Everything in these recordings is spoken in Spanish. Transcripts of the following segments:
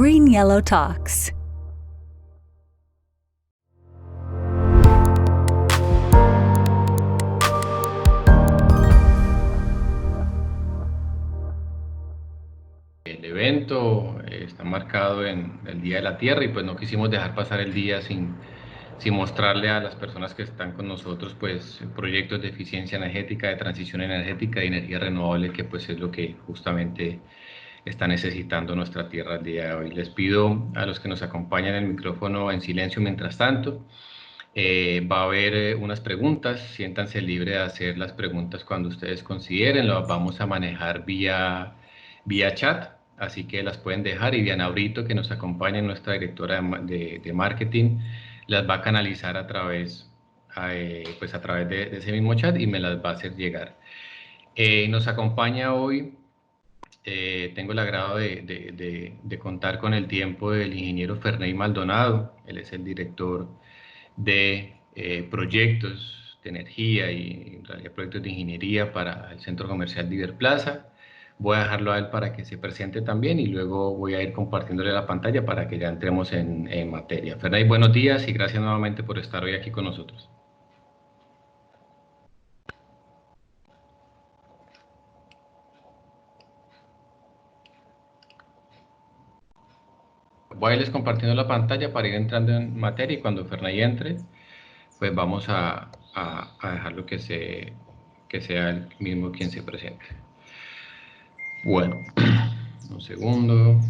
Green Yellow Talks. El evento está marcado en el Día de la Tierra y pues no quisimos dejar pasar el día sin mostrarle a las personas que están con nosotros pues proyectos de eficiencia energética, de transición energética y energía renovable, que pues es lo que justamente está necesitando nuestra tierra el día de hoy. Les pido a los que nos acompañan el micrófono en silencio mientras tanto. Va a haber unas preguntas, siéntanse libres de hacer las preguntas cuando ustedes consideren, las vamos a manejar vía chat, así que las pueden dejar y Diana Brito, que nos acompaña, nuestra directora de marketing, las va a canalizar a través, pues a través de ese mismo chat y me las va a hacer llegar. Nos acompaña hoy, tengo el agrado de contar con el tiempo del ingeniero Ferney Maldonado. Él es el director de proyectos de energía y en realidad proyectos de ingeniería para el Centro Comercial de Iberplaza. Voy a dejarlo a él para que se presente también y luego voy a ir compartiéndole la pantalla para que ya entremos en materia. Ferney, buenos días y gracias nuevamente por estar hoy aquí con nosotros. Voy a irles compartiendo la pantalla para ir entrando en materia y cuando Ferney entre, pues vamos a dejarlo que sea él mismo quien se presente. Bueno, un segundo.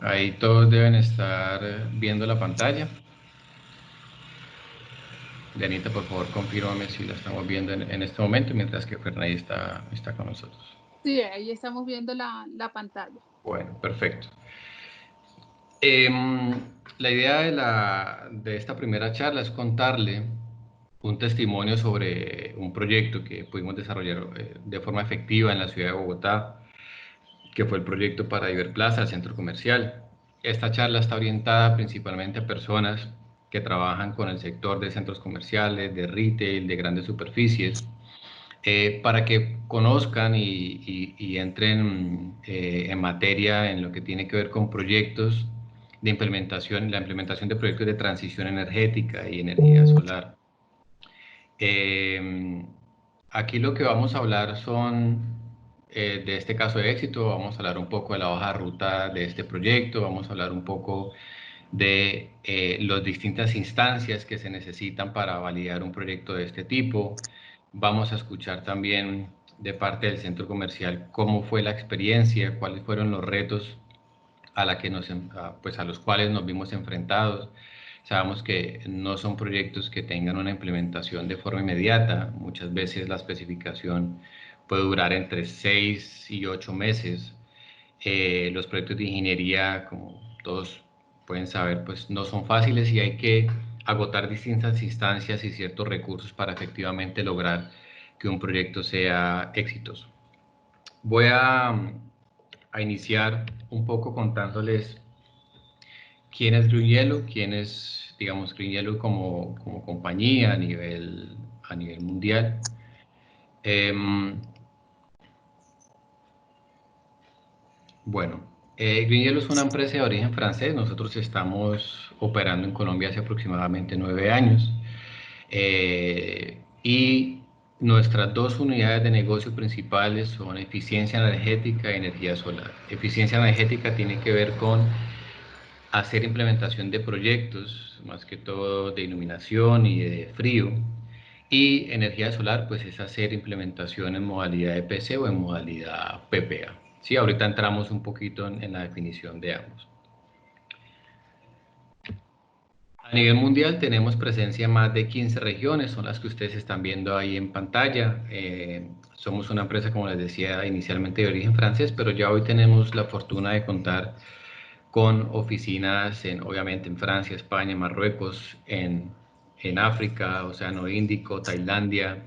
Ahí todos deben estar viendo la pantalla. Dianita, por favor, confírmame si la estamos viendo en este momento, mientras que Ferney está con nosotros. Sí, ahí estamos viendo la pantalla. Bueno, perfecto. La idea de esta primera charla es contarle un testimonio sobre un proyecto que pudimos desarrollar de forma efectiva en la ciudad de Bogotá, que fue el proyecto para Iberplaza, el centro comercial. Esta charla está orientada principalmente a personas que trabajan con el sector de centros comerciales, de retail, de grandes superficies, para que conozcan y entren en materia en lo que tiene que ver con proyectos de implementación, la implementación de proyectos de transición energética y energía solar. Aquí lo que vamos a hablar son de este caso de éxito, vamos a hablar un poco de la hoja de ruta de este proyecto, vamos a hablar un poco de las distintas instancias que se necesitan para validar un proyecto de este tipo. Vamos a escuchar también de parte del centro comercial cómo fue la experiencia, cuáles fueron los retos a los cuales nos vimos enfrentados. Sabemos que no son proyectos que tengan una implementación de forma inmediata. Muchas veces la especificación puede durar entre 6 y 8 meses. Los proyectos de ingeniería, como todos pueden saber, pues no son fáciles y hay que agotar distintas instancias y ciertos recursos para efectivamente lograr que un proyecto sea exitoso. Voy a iniciar un poco contándoles quién es Green Yellow, quién es, digamos, Green Yellow como compañía a nivel mundial. Green Yellow es una empresa de origen francés. Nosotros estamos operando en Colombia hace aproximadamente 9 años. Y nuestras dos unidades de negocio principales son eficiencia energética y energía solar. Eficiencia energética tiene que ver con hacer implementación de proyectos, más que todo de iluminación y de frío. Y energía solar, pues es hacer implementación en modalidad EPC o en modalidad PPA. Sí, ahorita entramos un poquito en la definición de ambos. A nivel mundial tenemos presencia en más de 15 regiones, son las que ustedes están viendo ahí en pantalla. Somos una empresa, como les decía, inicialmente de origen francés, pero ya hoy tenemos la fortuna de contar con oficinas obviamente en Francia, España, Marruecos, en África, Océano Índico, Tailandia,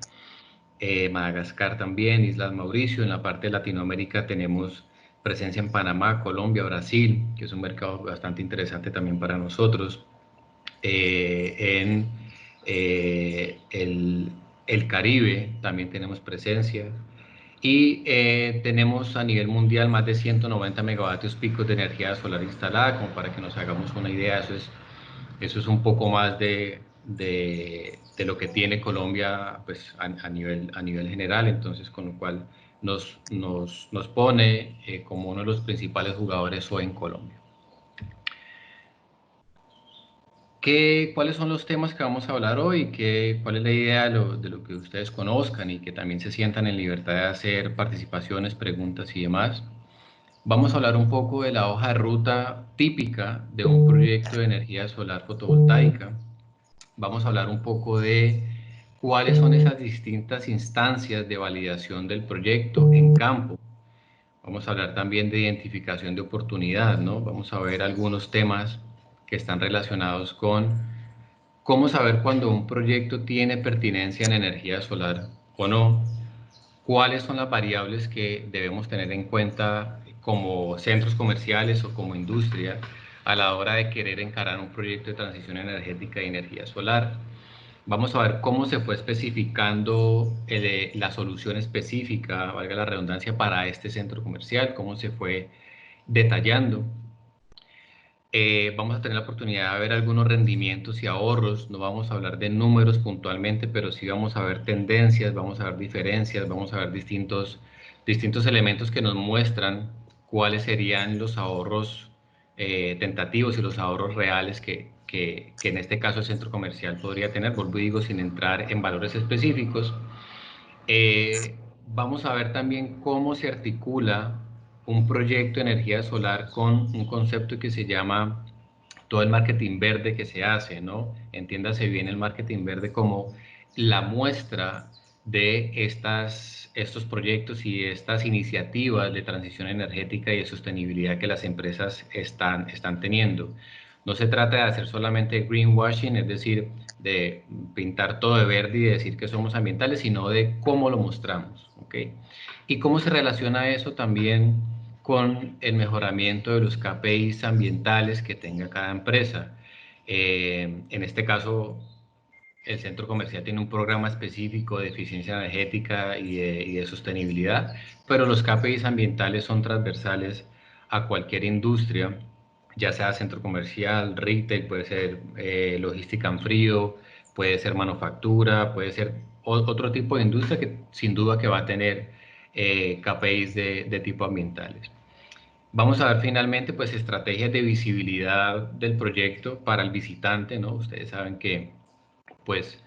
Madagascar también, Islas Mauricio. En la parte de Latinoamérica tenemos presencia en Panamá, Colombia, Brasil, que es un mercado bastante interesante también para nosotros. En el Caribe también tenemos presencia Y tenemos a nivel mundial más de 190 megavatios picos de energía solar instalada, como para que nos hagamos una idea. Eso es un poco más de lo que tiene Colombia, pues, a nivel general. Entonces, con lo cual nos pone como uno de los principales jugadores hoy en Colombia. ¿Cuáles son los temas que vamos a hablar hoy? ¿Cuál es la idea de lo que ustedes conozcan y que también se sientan en libertad de hacer participaciones, preguntas y demás? Vamos a hablar un poco de la hoja de ruta típica de un proyecto de energía solar fotovoltaica. Vamos a hablar un poco de cuáles son esas distintas instancias de validación del proyecto en campo. Vamos a hablar también de identificación de oportunidad, ¿no? Vamos a ver algunos temas que están relacionados con cómo saber cuando un proyecto tiene pertinencia en energía solar o no, cuáles son las variables que debemos tener en cuenta como centros comerciales o como industria a la hora de querer encarar un proyecto de transición energética y energía solar. Vamos a ver cómo se fue especificando la solución específica, valga la redundancia, para este centro comercial, cómo se fue detallando. Vamos a tener la oportunidad de ver algunos rendimientos y ahorros. No vamos a hablar de números puntualmente, pero sí vamos a ver tendencias, vamos a ver diferencias, vamos a ver distintos elementos que nos muestran cuáles serían los ahorros tentativos y los ahorros reales que en este caso el centro comercial podría tener. Vuelvo y digo, sin entrar en valores específicos. Vamos a ver también cómo se articula un proyecto de energía solar con un concepto que se llama todo el marketing verde que se hace, ¿no? Entiéndase bien el marketing verde como la muestra de estos proyectos y estas iniciativas de transición energética y de sostenibilidad que las empresas están teniendo. No se trata de hacer solamente greenwashing, es decir, de pintar todo de verde y decir que somos ambientales, sino de cómo lo mostramos, ¿ok? Y cómo se relaciona eso también con el mejoramiento de los KPIs ambientales que tenga cada empresa. En este caso, el centro comercial tiene un programa específico de eficiencia energética y de sostenibilidad, pero los KPIs ambientales son transversales a cualquier industria, ya sea centro comercial, retail, puede ser logística en frío, puede ser manufactura, puede ser otro tipo de industria que sin duda que va a tener KPIs de tipo ambientales. Vamos a ver finalmente pues estrategias de visibilidad del proyecto para el visitante, ¿no? Ustedes saben que pues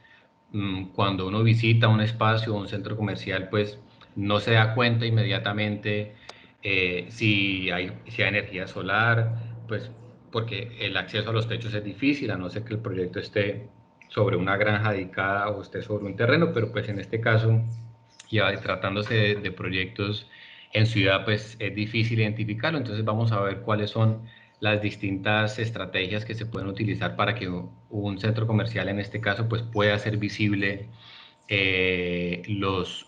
cuando uno visita un espacio o un centro comercial, pues no se da cuenta inmediatamente si hay energía solar, pues porque el acceso a los techos es difícil, a no ser que el proyecto esté sobre una granja dedicada o esté sobre un terreno, pero pues en este caso, ya tratándose de proyectos en ciudad, pues es difícil identificarlo, entonces vamos a ver cuáles son las distintas estrategias que se pueden utilizar para que un centro comercial en este caso pues pueda hacer visible los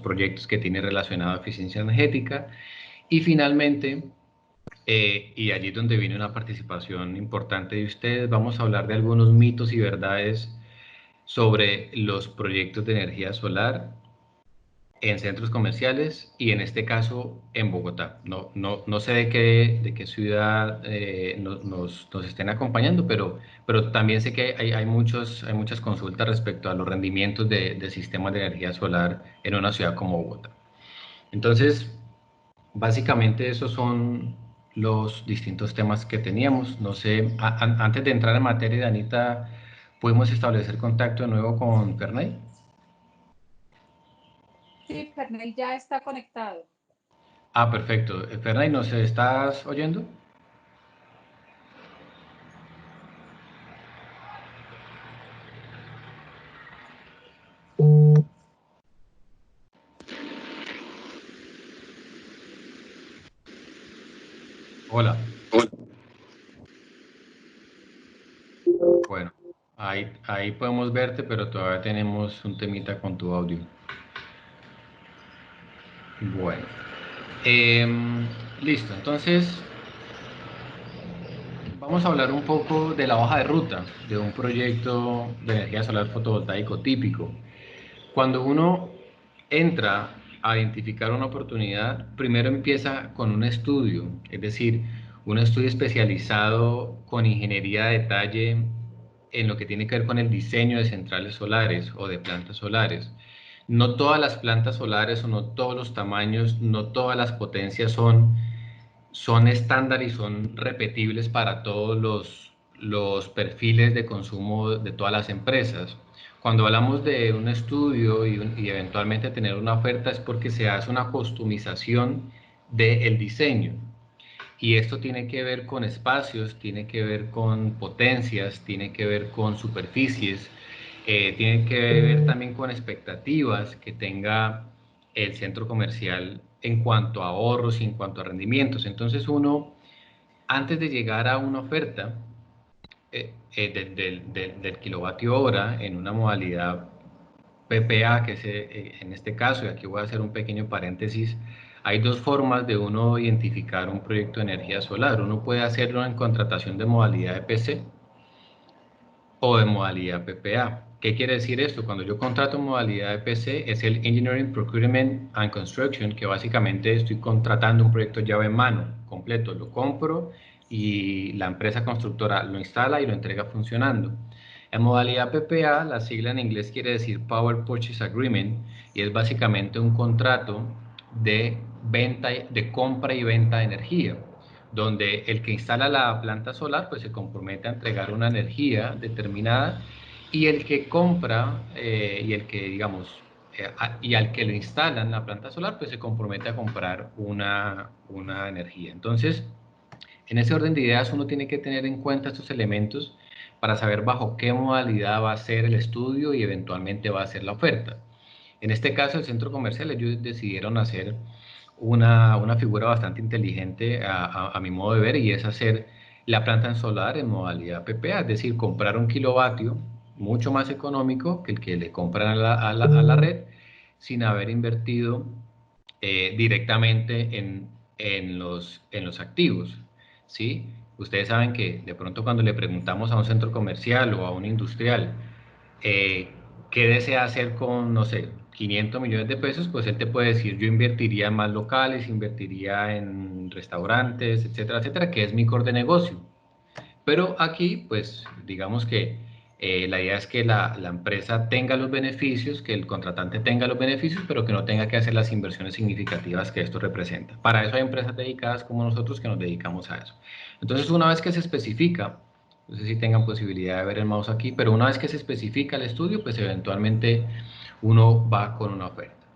proyectos que tiene relacionado a eficiencia energética. Y finalmente, y allí es donde viene una participación importante de ustedes, vamos a hablar de algunos mitos y verdades sobre los proyectos de energía solar en centros comerciales y en este caso en Bogotá. No sé de qué ciudad nos estén acompañando, pero también sé que hay muchas consultas respecto a los rendimientos de sistemas de energía solar en una ciudad como Bogotá. Entonces, básicamente esos son los distintos temas que teníamos. No sé, antes de entrar en materia, Anita, ¿podemos establecer contacto de nuevo con Ferney? Sí, Fernel ya está conectado. Ah, perfecto. Ferney, ¿nos estás oyendo? Hola. Bueno, ahí podemos verte, pero todavía tenemos un temita con tu audio. Bueno, listo. Entonces, vamos a hablar un poco de la hoja de ruta de un proyecto de energía solar fotovoltaico típico. Cuando uno entra a identificar una oportunidad, primero empieza con un estudio, es decir, un estudio especializado con ingeniería de detalle en lo que tiene que ver con el diseño de centrales solares o de plantas solares. No todas las plantas solares o no todos los tamaños, no todas las potencias son estándar y son repetibles para todos los perfiles de consumo de todas las empresas. Cuando hablamos de un estudio y eventualmente tener una oferta es porque se hace una customización del diseño. Y esto tiene que ver con espacios, tiene que ver con potencias, tiene que ver con superficies, tiene que ver también con expectativas que tenga el centro comercial en cuanto a ahorros y en cuanto a rendimientos. Entonces uno, antes de llegar a una oferta del kilovatio hora en una modalidad PPA, que es en este caso, y aquí voy a hacer un pequeño paréntesis, hay dos formas de uno identificar un proyecto de energía solar. Uno puede hacerlo en contratación de modalidad EPC o de modalidad PPA. ¿Qué quiere decir esto? Cuando yo contrato modalidad EPC es el Engineering, Procurement and Construction, que básicamente estoy contratando un proyecto llave en mano, completo, lo compro y la empresa constructora lo instala y lo entrega funcionando. En modalidad PPA, la sigla en inglés quiere decir Power Purchase Agreement y es básicamente un contrato de venta, de compra y venta de energía, donde el que instala la planta solar pues se compromete a entregar una energía determinada y el que compra y el que digamos y al que lo instalan la planta solar pues se compromete a comprar una energía. Entonces, en ese orden de ideas uno tiene que tener en cuenta estos elementos para saber bajo qué modalidad va a ser el estudio y eventualmente va a ser la oferta. En este caso, el centro comercial, ellos decidieron hacer una figura bastante inteligente a mi modo de ver y es hacer la planta en solar en modalidad PPA, es decir, comprar un kilovatio mucho más económico que el que le compran a la red sin haber invertido directamente en los activos, ¿sí? Ustedes saben que de pronto cuando le preguntamos a un centro comercial o a un industrial, eh, ¿qué desea hacer con, no sé, 500 millones de pesos? Pues él te puede decir, yo invertiría en más locales, invertiría en restaurantes, etcétera, etcétera, que es mi core de negocio. Pero aquí, pues, digamos que la idea es que la empresa tenga los beneficios, que el contratante tenga los beneficios, pero que no tenga que hacer las inversiones significativas que esto representa. Para eso hay empresas dedicadas como nosotros que nos dedicamos a eso. Entonces, una vez que se especifica, no sé si tengan posibilidad de ver el mouse aquí, pero una vez que se especifica el estudio, pues eventualmente uno va con una oferta.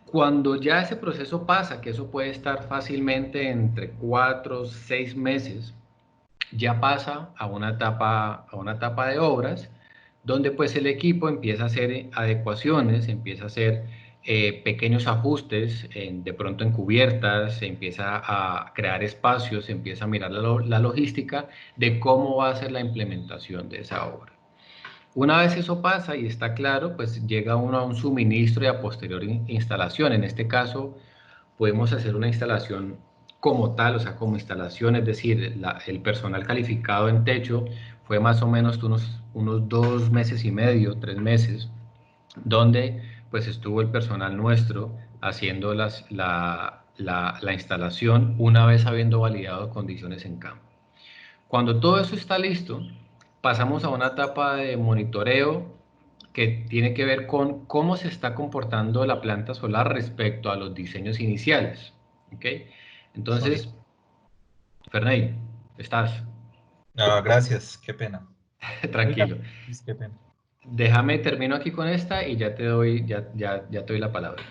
Cuando ya ese proceso pasa, que eso puede estar fácilmente entre 4 o 6 meses, ya pasa a una etapa de obras, donde pues el equipo empieza a hacer adecuaciones, empieza a hacer pequeños ajustes, de pronto en cubiertas, se empieza a crear espacios, se empieza a mirar la logística de cómo va a ser la implementación de esa obra. Una vez eso pasa y está claro, pues llega uno a un suministro y a posterior instalación. En este caso, podemos hacer una instalación como tal, o sea, como instalación, es decir, el personal calificado en techo fue más o menos unos 2 meses y medio, 3 meses, donde pues estuvo el personal nuestro haciendo la instalación una vez habiendo validado condiciones en campo. Cuando todo eso está listo, pasamos a una etapa de monitoreo que tiene que ver con cómo se está comportando la planta solar respecto a los diseños iniciales. ¿Ok? Sorry. Entonces, Ferney, ¿estás? Ah, gracias, qué pena. Oiga, Tranquilo. qué pena. Déjame termino aquí con esta y ya te doy la palabra.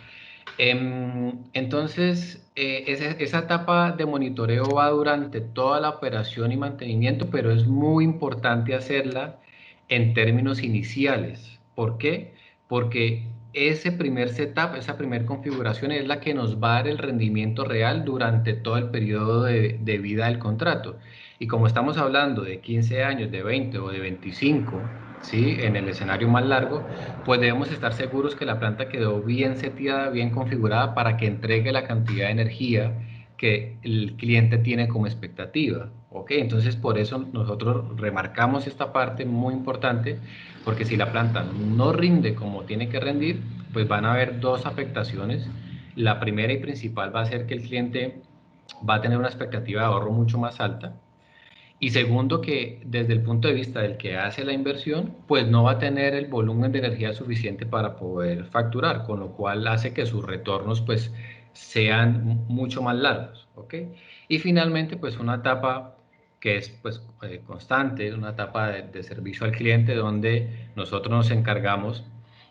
Entonces, esa etapa de monitoreo va durante toda la operación y mantenimiento, pero es muy importante hacerla en términos iniciales. ¿Por qué? Porque ese primer setup, esa primera configuración es la que nos va a dar el rendimiento real durante todo el periodo de vida del contrato. Y como estamos hablando de 15 años, de 20 o de 25, ¿sí? En el escenario más largo, pues debemos estar seguros que la planta quedó bien seteada, bien configurada para que entregue la cantidad de energía que el cliente tiene como expectativa. ¿Ok? Entonces, por eso nosotros remarcamos esta parte muy importante, porque si la planta no rinde como tiene que rendir, pues van a haber dos afectaciones. La primera y principal va a ser que el cliente va a tener una expectativa de ahorro mucho más alta. Y segundo, que desde el punto de vista del que hace la inversión, pues no va a tener el volumen de energía suficiente para poder facturar, con lo cual hace que sus retornos pues sean mucho más largos, ¿ok? Y finalmente, pues una etapa que es pues constante, una etapa de servicio al cliente donde nosotros nos encargamos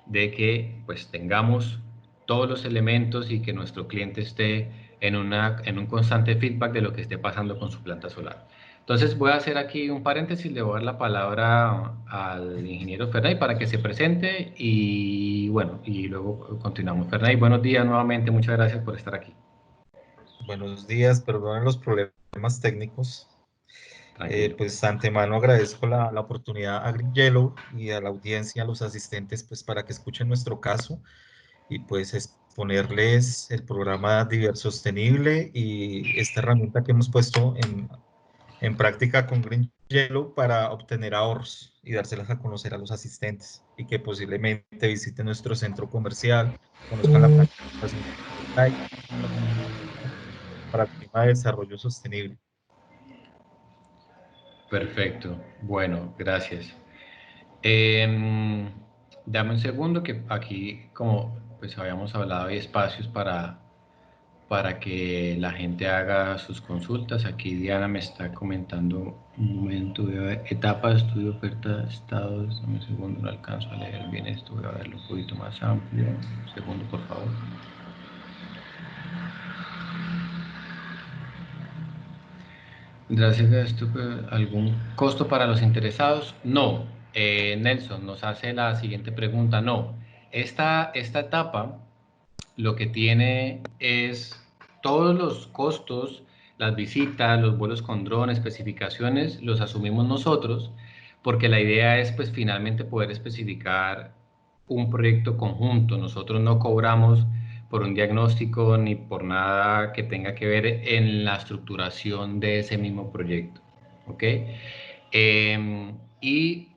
de que pues tengamos todos los elementos y que nuestro cliente esté en un constante feedback de lo que esté pasando con su planta solar. Entonces voy a hacer aquí un paréntesis, le voy a dar la palabra al ingeniero Fernay para que se presente y bueno, y luego continuamos. Fernay, buenos días nuevamente, muchas gracias por estar aquí. Buenos días, perdonen los problemas técnicos. Tranquilo. Pues antemano agradezco la oportunidad a Green Yellow y a la audiencia, a los asistentes, pues para que escuchen nuestro caso y pues exponerles el programa Diverso Sostenible y esta herramienta que hemos puesto en práctica con Green Yellow para obtener ahorros y dárselas a conocer a los asistentes y que posiblemente visiten nuestro centro comercial, conozcan la planificación para el tema de desarrollo sostenible. Perfecto, bueno, gracias. Dame un segundo que aquí, como pues habíamos hablado, hay espacios para que la gente haga sus consultas. Aquí Diana me está comentando un momento, voy a ver, etapa de estudio, oferta, estados, dame un segundo, no alcanzo a leer bien esto, voy a verlo un poquito más amplio. Un segundo, por favor. Gracias a esto, ¿algún costo para los interesados? No. Nelson nos hace la siguiente pregunta. No. Esta etapa lo que tiene es todos los costos, las visitas, los vuelos con dron, especificaciones, los asumimos nosotros, porque la idea es pues finalmente poder especificar un proyecto conjunto. Nosotros no cobramos por un diagnóstico ni por nada que tenga que ver en la estructuración de ese mismo proyecto. ¿Ok? Y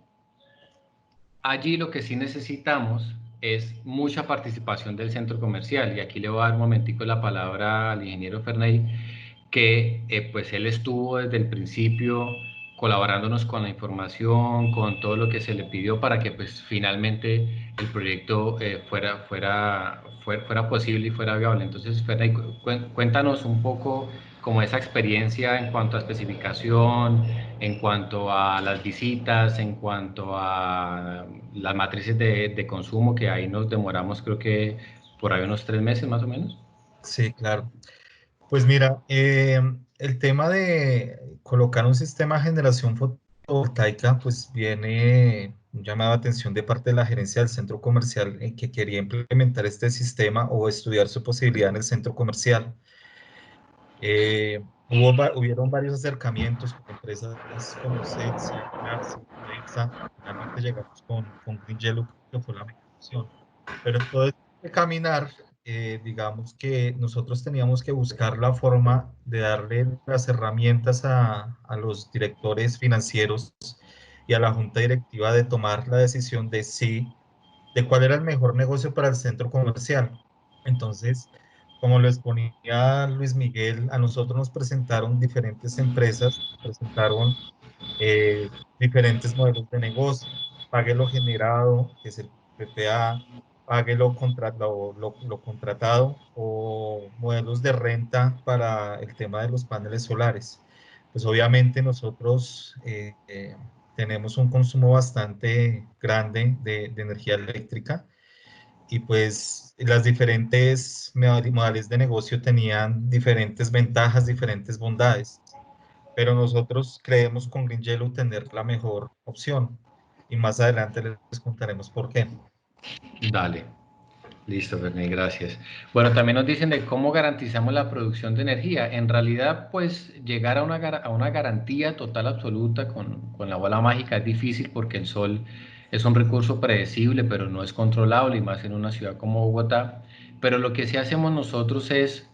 allí lo que sí necesitamos es mucha participación del centro comercial y aquí le voy a dar un momentico la palabra al ingeniero Fernay, que pues él estuvo desde el principio colaborándonos con la información, con todo lo que se le pidió para que pues finalmente el proyecto fuera posible y fuera viable. Entonces, Fernay, cuéntanos un poco como esa experiencia en cuanto a especificación, en cuanto a las visitas, en cuanto a las matrices de consumo, que ahí nos demoramos creo que por ahí unos 3 meses más o menos. Sí, claro. Pues mira, el tema de colocar un sistema de generación fotovoltaica, pues viene un llamado de atención de parte de la gerencia del centro comercial en que quería implementar este sistema o estudiar su posibilidad en el centro comercial. Hubieron varios acercamientos con empresas como Celsi, Narsi, Nexa, finalmente llegamos con Green Yellow, que fue la mejor opción. Pero en todo este caminar, digamos que nosotros teníamos que buscar la forma de darle las herramientas a los directores financieros y a la junta directiva de tomar la decisión de sí, de cuál era el mejor negocio para el centro comercial. Entonces, como lo exponía Luis Miguel, a nosotros nos presentaron diferentes empresas, presentaron diferentes modelos de negocio. Pague lo generado, que es el PPA, pague lo contratado o modelos de renta para el tema de los paneles solares. Pues obviamente nosotros tenemos un consumo bastante grande de energía eléctrica y pues las diferentes modalidades de negocio tenían diferentes ventajas, diferentes bondades, pero nosotros creemos con Green Yellow tener la mejor opción y más adelante les contaremos por qué. Dale, listo, Bernie, gracias. Bueno, también nos dicen de cómo garantizamos la producción de energía. En realidad, pues llegar a una garantía total absoluta con la bola mágica es difícil porque el sol es un recurso predecible, pero no es controlable, y más en una ciudad como Bogotá. Pero lo que sí hacemos nosotros es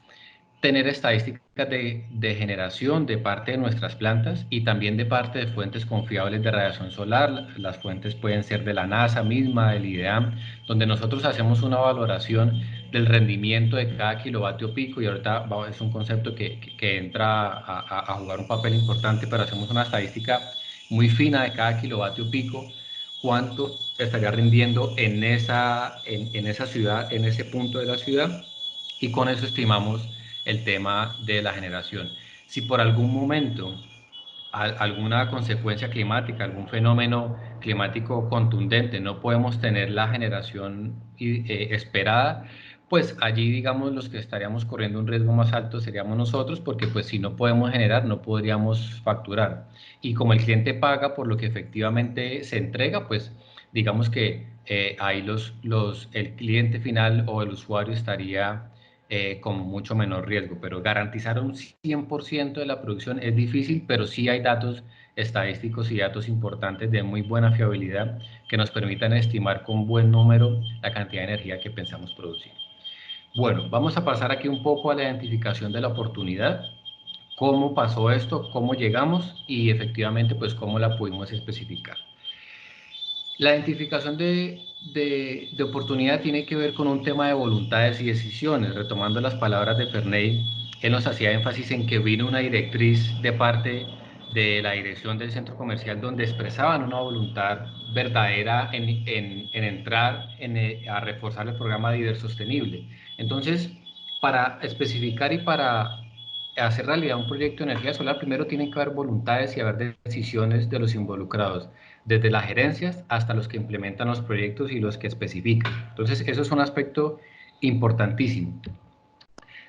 tener estadísticas de generación de parte de nuestras plantas y también de parte de fuentes confiables de radiación solar. Las fuentes pueden ser de la NASA misma, del IDEAM, donde nosotros hacemos una valoración del rendimiento de cada kilovatio pico, y ahorita es un concepto que entra a jugar un papel importante, pero hacemos una estadística muy fina de cada kilovatio pico, cuánto estaría rindiendo en esa ciudad, en ese punto de la ciudad, y con eso estimamos el tema de la generación. Si por algún momento alguna consecuencia climática, algún fenómeno climático contundente, no podemos tener la generación esperada, pues allí, digamos, los que estaríamos corriendo un riesgo más alto seríamos nosotros, porque pues si no podemos generar, no podríamos facturar. Y como el cliente paga por lo que efectivamente se entrega, pues digamos que ahí el cliente final o el usuario estaría con mucho menor riesgo, pero garantizar un 100% de la producción es difícil, pero sí hay datos estadísticos y datos importantes de muy buena fiabilidad que nos permitan estimar con buen número la cantidad de energía que pensamos producir. Bueno, vamos a pasar aquí un poco a la identificación de la oportunidad, cómo pasó esto, cómo llegamos y efectivamente pues cómo la pudimos especificar. La identificación de oportunidad tiene que ver con un tema de voluntades y decisiones. Retomando las palabras de Perney, él nos hacía énfasis en que vino una directriz de parte de la dirección del centro comercial donde expresaban una voluntad verdadera en entrar a reforzar el programa Diver Sostenible. Entonces, para especificar y para hacer realidad un proyecto de energía solar, primero tienen que haber voluntades y haber decisiones de los involucrados, desde las gerencias hasta los que implementan los proyectos y los que especifican. Entonces, eso es un aspecto importantísimo.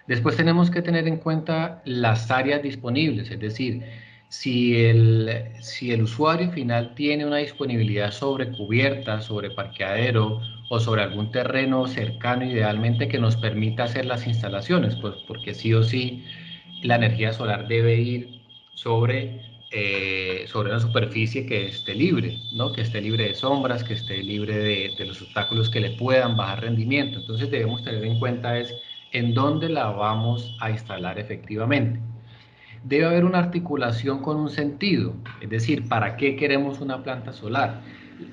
Después tenemos que tener en cuenta las áreas disponibles, es decir, si el usuario final tiene una disponibilidad sobre cubierta, sobre parqueadero o sobre algún terreno cercano idealmente que nos permita hacer las instalaciones, pues porque sí o sí la energía solar debe ir sobre una superficie que esté libre, ¿no? Que esté libre de sombras, que esté libre de los obstáculos que le puedan bajar rendimiento. Entonces debemos tener en cuenta en dónde la vamos a instalar efectivamente. Debe haber una articulación con un sentido, es decir, ¿para qué queremos una planta solar?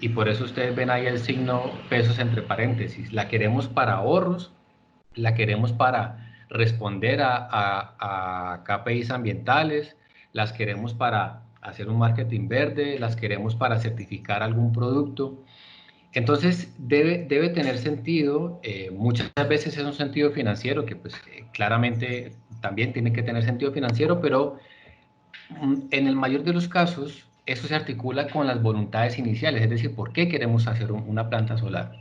Y por eso ustedes ven ahí el signo pesos entre paréntesis. ¿La queremos para ahorros? ¿La queremos para responder a KPIs ambientales? ¿Las queremos para hacer un marketing verde? ¿Las queremos para certificar algún producto? Entonces debe tener sentido, muchas veces es un sentido financiero que pues claramente también tiene que tener sentido financiero, pero en el mayor de los casos eso se articula con las voluntades iniciales, es decir, ¿por qué queremos hacer una planta solar?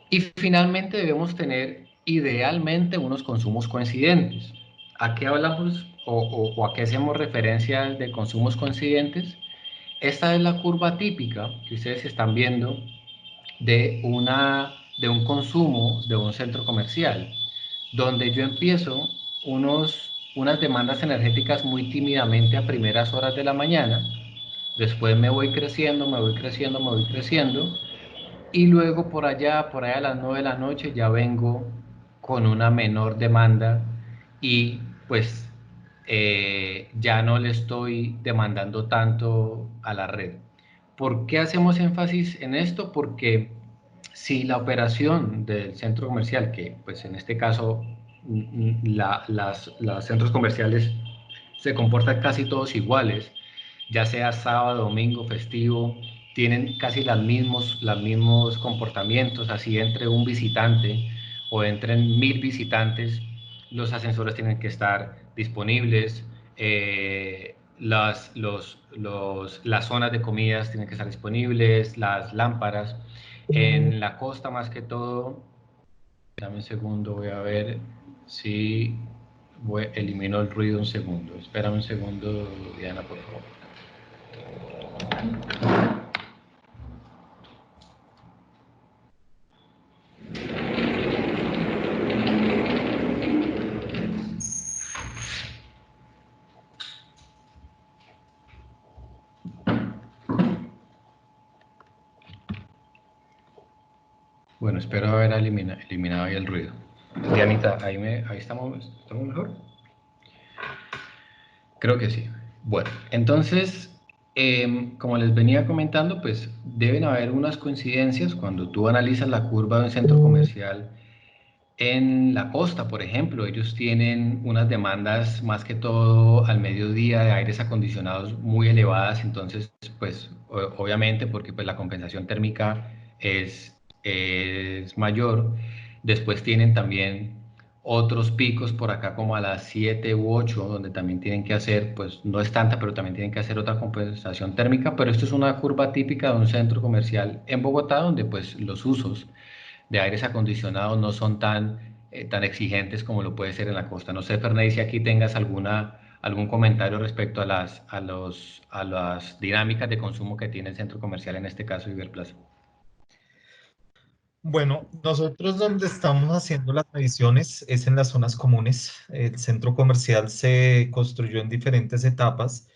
Y finalmente debemos tener idealmente unos consumos coincidentes. ¿A qué hablamos o a qué hacemos referencia de consumos coincidentes? Esta es la curva típica que ustedes están viendo de un consumo de un centro comercial, donde yo empiezo unas demandas energéticas muy tímidamente a primeras horas de la mañana, después me voy creciendo, me voy creciendo, me voy creciendo, y luego por allá a las 9 de la noche ya vengo con una menor demanda y pues ya no le estoy demandando tanto a la red. ¿Por qué hacemos énfasis en esto? Porque si la operación del centro comercial, que pues en este caso los centros comerciales se comportan casi todos iguales, ya sea sábado, domingo, festivo, tienen casi los mismos comportamientos, así entre un visitante o entren 1000 visitantes, los ascensores tienen que estar disponibles, las zonas de comidas tienen que estar disponibles, las lámparas. En la costa más que todo, dame un segundo, voy a ver si elimino el ruido un segundo. Espérame un segundo, Diana, por favor. Bueno, espero haber eliminado ahí el ruido. Dianita, ahí estamos mejor. Creo que sí. Bueno, entonces, como les venía comentando, pues deben haber unas coincidencias cuando tú analizas la curva de un centro comercial En la costa, por ejemplo, ellos tienen unas demandas más que todo al mediodía de aires acondicionados muy elevadas, entonces, pues obviamente porque pues la compensación térmica es mayor. Después tienen también otros picos por acá como a las 7 u 8, donde también tienen que hacer, pues no es tanta, pero también tienen que hacer otra compensación térmica, pero esto es una curva típica de un centro comercial en Bogotá, donde pues los usos de aires acondicionados no son tan exigentes como lo puede ser en la costa. No sé, Ferney, si aquí tengas algún comentario respecto a las dinámicas de consumo que tiene el centro comercial, en este caso Iberplaza. Bueno, nosotros donde estamos haciendo las mediciones es en las zonas comunes. El centro comercial se construyó en diferentes etapas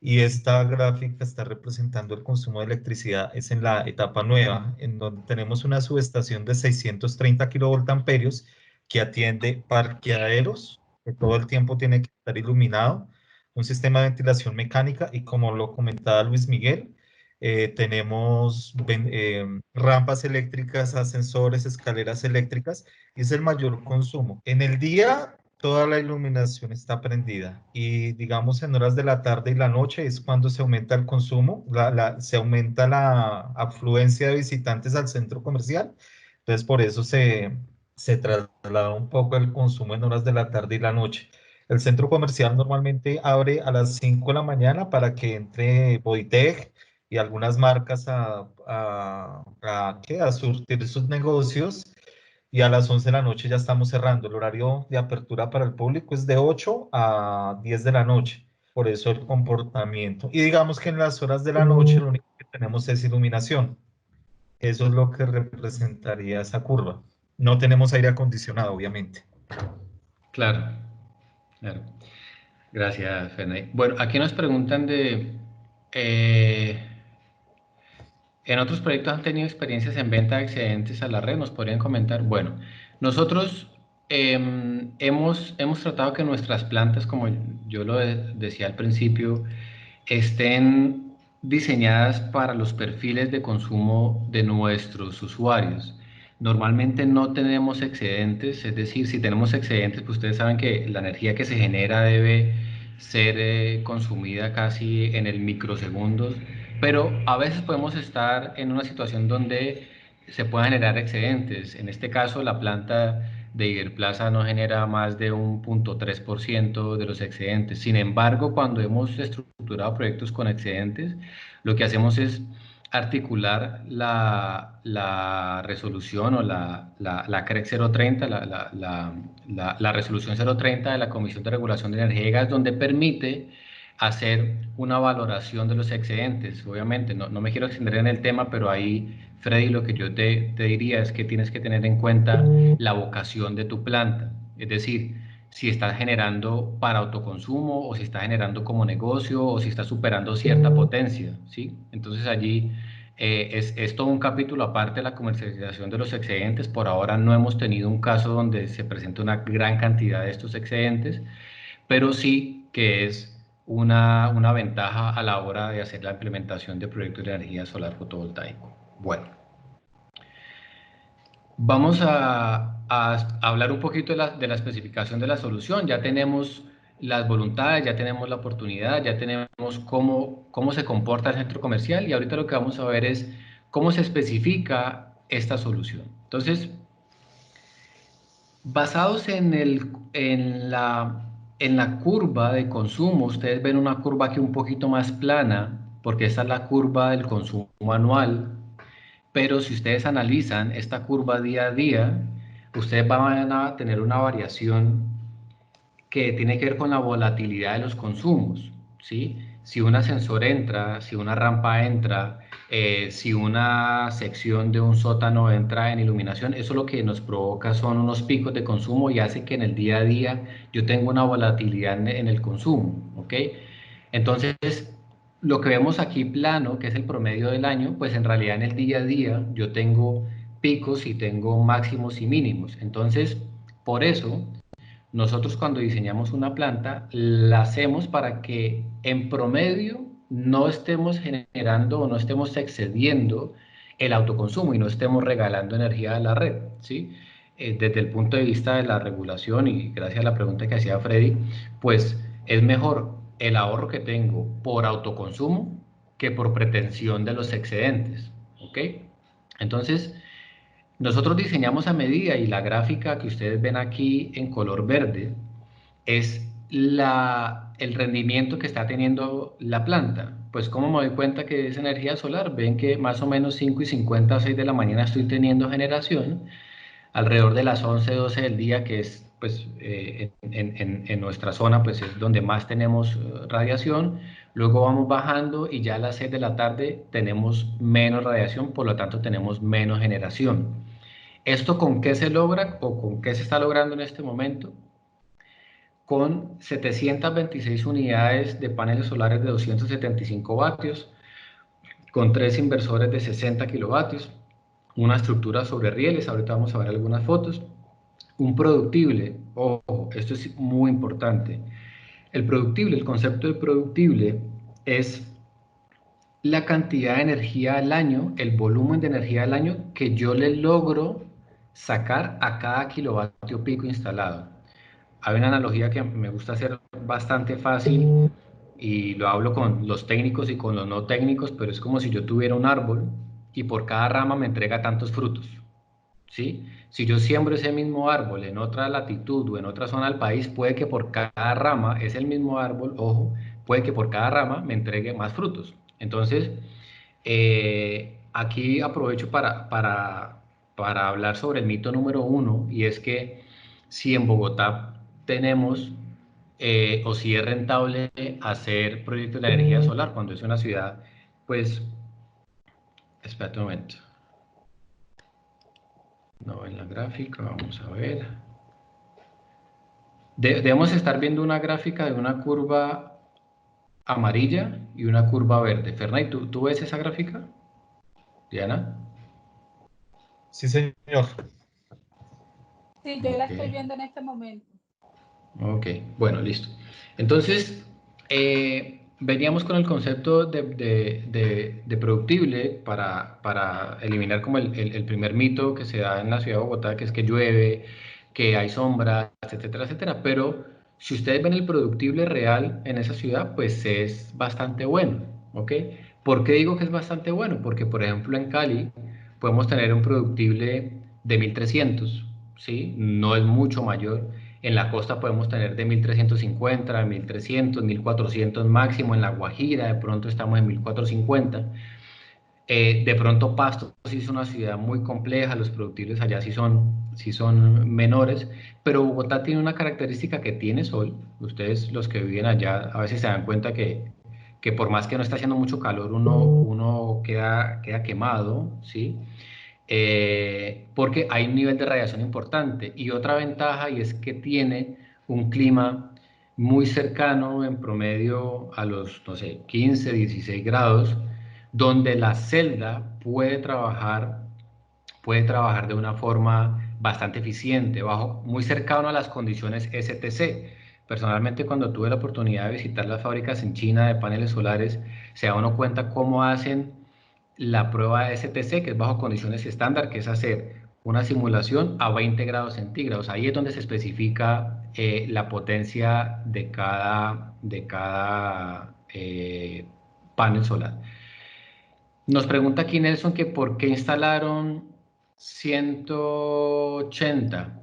y esta gráfica está representando el consumo de electricidad. Es en la etapa nueva, en donde tenemos una subestación de 630 kilovoltamperios que atiende parqueaderos, que todo el tiempo tiene que estar iluminado, un sistema de ventilación mecánica y como lo comentaba Luis Miguel, tenemos rampas eléctricas, ascensores, escaleras eléctricas, y es el mayor consumo. En el día, toda la iluminación está prendida y digamos en horas de la tarde y la noche es cuando se aumenta el consumo, se aumenta la afluencia de visitantes al centro comercial. Entonces por eso se traslada un poco el consumo en horas de la tarde y la noche. El centro comercial normalmente abre a las 5 de la mañana para que entre Bodytech y algunas marcas ¿qué? A surtir sus negocios, y a las 11 de la noche ya estamos cerrando. El horario de apertura para el público es de 8 a 10 de la noche. Por eso el comportamiento. Y digamos que en las horas de la noche lo único que tenemos es iluminación. Eso es lo que representaría esa curva. No tenemos aire acondicionado, obviamente. Claro, claro. Gracias, Ferney. Bueno, aquí nos preguntan eh, en otros proyectos han tenido experiencias en venta de excedentes a la red, ¿nos podrían comentar? Bueno, nosotros hemos tratado que nuestras plantas, como yo lo decía al principio, estén diseñadas para los perfiles de consumo de nuestros usuarios. Normalmente no tenemos excedentes, es decir, si tenemos excedentes, pues ustedes saben que la energía que se genera debe ser consumida casi en el microsegundos, pero a veces podemos estar en una situación donde se puedan generar excedentes. En este caso, la planta de Iberplaza no genera más de un 0.3% de los excedentes. Sin embargo, cuando hemos estructurado proyectos con excedentes, lo que hacemos es articular la resolución o la CREC 030, la resolución 030 de la Comisión de Regulación de Energía y Gas, donde permite hacer una valoración de los excedentes. Obviamente, no me quiero extender en el tema, pero ahí, Freddy, lo que yo te diría es que tienes que tener en cuenta la vocación de tu planta. Es decir, si estás generando para autoconsumo o si estás generando como negocio o si estás superando cierta potencia, ¿sí? Entonces allí es todo un capítulo aparte de la comercialización de los excedentes. Por ahora no hemos tenido un caso donde se presente una gran cantidad de estos excedentes, pero sí que es una ventaja a la hora de hacer la implementación de proyectos de energía solar fotovoltaico. Bueno, vamos a hablar un poquito de la especificación de la solución. Ya tenemos las voluntades, ya tenemos la oportunidad, ya tenemos cómo se comporta el centro comercial y ahorita lo que vamos a ver es cómo se especifica esta solución. Entonces, basados en la curva de consumo, ustedes ven una curva aquí un poquito más plana, porque esta es la curva del consumo anual, pero si ustedes analizan esta curva día a día, ustedes van a tener una variación que tiene que ver con la volatilidad de los consumos, ¿sí? Si un ascensor entra, si una rampa entra, si una sección de un sótano entra en iluminación, eso lo que nos provoca son unos picos de consumo y hace que en el día a día yo tenga una volatilidad en el consumo, ¿ok? Entonces, lo que vemos aquí plano, que es el promedio del año, pues en realidad en el día a día yo tengo picos y tengo máximos y mínimos. Entonces, por eso nosotros cuando diseñamos una planta, la hacemos para que en promedio no estemos generando o no estemos excediendo el autoconsumo y no estemos regalando energía a la red, ¿sí? desde el punto de vista de la regulación, y gracias a la pregunta que hacía Freddy, pues es mejor el ahorro que tengo por autoconsumo que por pretensión de los excedentes, ¿ok? Entonces, nosotros diseñamos a medida, y la gráfica que ustedes ven aquí en color verde es el rendimiento que está teniendo la planta. Pues como me doy cuenta que es energía solar, ven que más o menos 5:50 o 6 de la mañana estoy teniendo generación, alrededor de las 11, 12 del día, que es pues en nuestra zona pues es donde más tenemos radiación. Luego vamos bajando y ya a las 6 de la tarde tenemos menos radiación, por lo tanto tenemos menos generación. ¿Esto con qué se logra o con qué se está logrando en este momento? Con 726 unidades de paneles solares de 275 vatios, con 3 inversores de 60 kilovatios, una estructura sobre rieles, ahorita vamos a ver algunas fotos, un productible, ojo, esto es muy importante. El productible, el concepto de productible es la cantidad de energía al año, el volumen de energía al año que yo le logro sacar a cada kilovatio pico instalado. Hay una analogía que me gusta hacer bastante fácil y lo hablo con los técnicos y con los no técnicos, pero es como si yo tuviera un árbol y por cada rama me entrega tantos frutos, ¿sí? Si yo siembro ese mismo árbol en otra latitud o en otra zona del país, puede que por cada rama, es el mismo árbol, ojo, puede que por cada rama me entregue más frutos. Entonces, aquí aprovecho para hablar sobre el mito número 1, y es que si en Bogotá tenemos o si es rentable hacer proyectos de energía solar cuando es una ciudad, pues, espérate un momento. No, en la gráfica, vamos a ver. Debemos estar viendo una gráfica de una curva amarilla y una curva verde. Fernay, ¿tú ves esa gráfica? Diana. Sí, señor. Sí, yo la Ok. estoy viendo en este momento. Ok, bueno, listo. Entonces, veníamos con el concepto de productible para eliminar como el primer mito que se da en la ciudad de Bogotá, que es que llueve, que hay sombras, etcétera, etcétera. Pero si ustedes ven el productible real en esa ciudad, pues es bastante bueno, ¿ok? ¿Por qué digo que es bastante bueno? Porque, por ejemplo, en Cali podemos tener un productible de 1300, ¿sí? No es mucho mayor. En la costa podemos tener de 1350, 1300, 1400 máximo. En La Guajira de pronto estamos en 1450. De pronto Pasto sí es una ciudad muy compleja, los productibles allá sí son menores, pero Bogotá tiene una característica que tiene sol. Ustedes, los que viven allá, a veces se dan cuenta que por más que no está haciendo mucho calor, uno queda quemado, ¿sí? Porque hay un nivel de radiación importante. Y otra ventaja, y es que tiene un clima muy cercano en promedio a los, no sé, 15, 16 grados, donde la celda puede trabajar de una forma bastante eficiente, muy cercano a las condiciones STC. Personalmente, cuando tuve la oportunidad de visitar las fábricas en China de paneles solares, se da uno cuenta cómo hacen la prueba STC, que es bajo condiciones estándar, que es hacer una simulación a 20 grados centígrados. Ahí es donde se especifica la potencia de cada panel solar. Nos pregunta aquí Nelson que por qué instalaron 180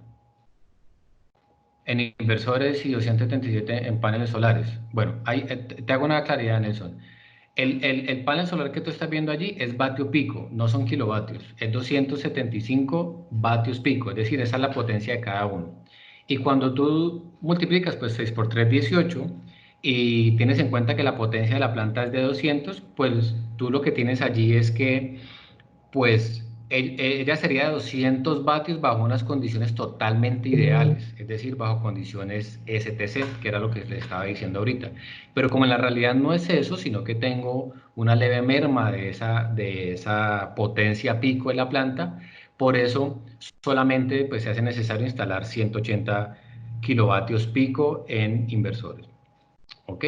en inversores y 277 en paneles solares. Bueno, te hago una claridad, Nelson. El panel solar que tú estás viendo allí es vatio pico, no son kilovatios, es 275 vatios pico, es decir, esa es la potencia de cada uno. Y cuando tú multiplicas pues 6 por 3, 18, y tienes en cuenta que la potencia de la planta es de 200, pues tú lo que tienes allí es que pues ella sería de 200 vatios bajo unas condiciones totalmente ideales, es decir, bajo condiciones STC, que era lo que les estaba diciendo ahorita. Pero como en la realidad no es eso, sino que tengo una leve merma de esa potencia pico en la planta, por eso solamente pues, se hace necesario instalar 180 kilovatios pico en inversores. ¿Ok?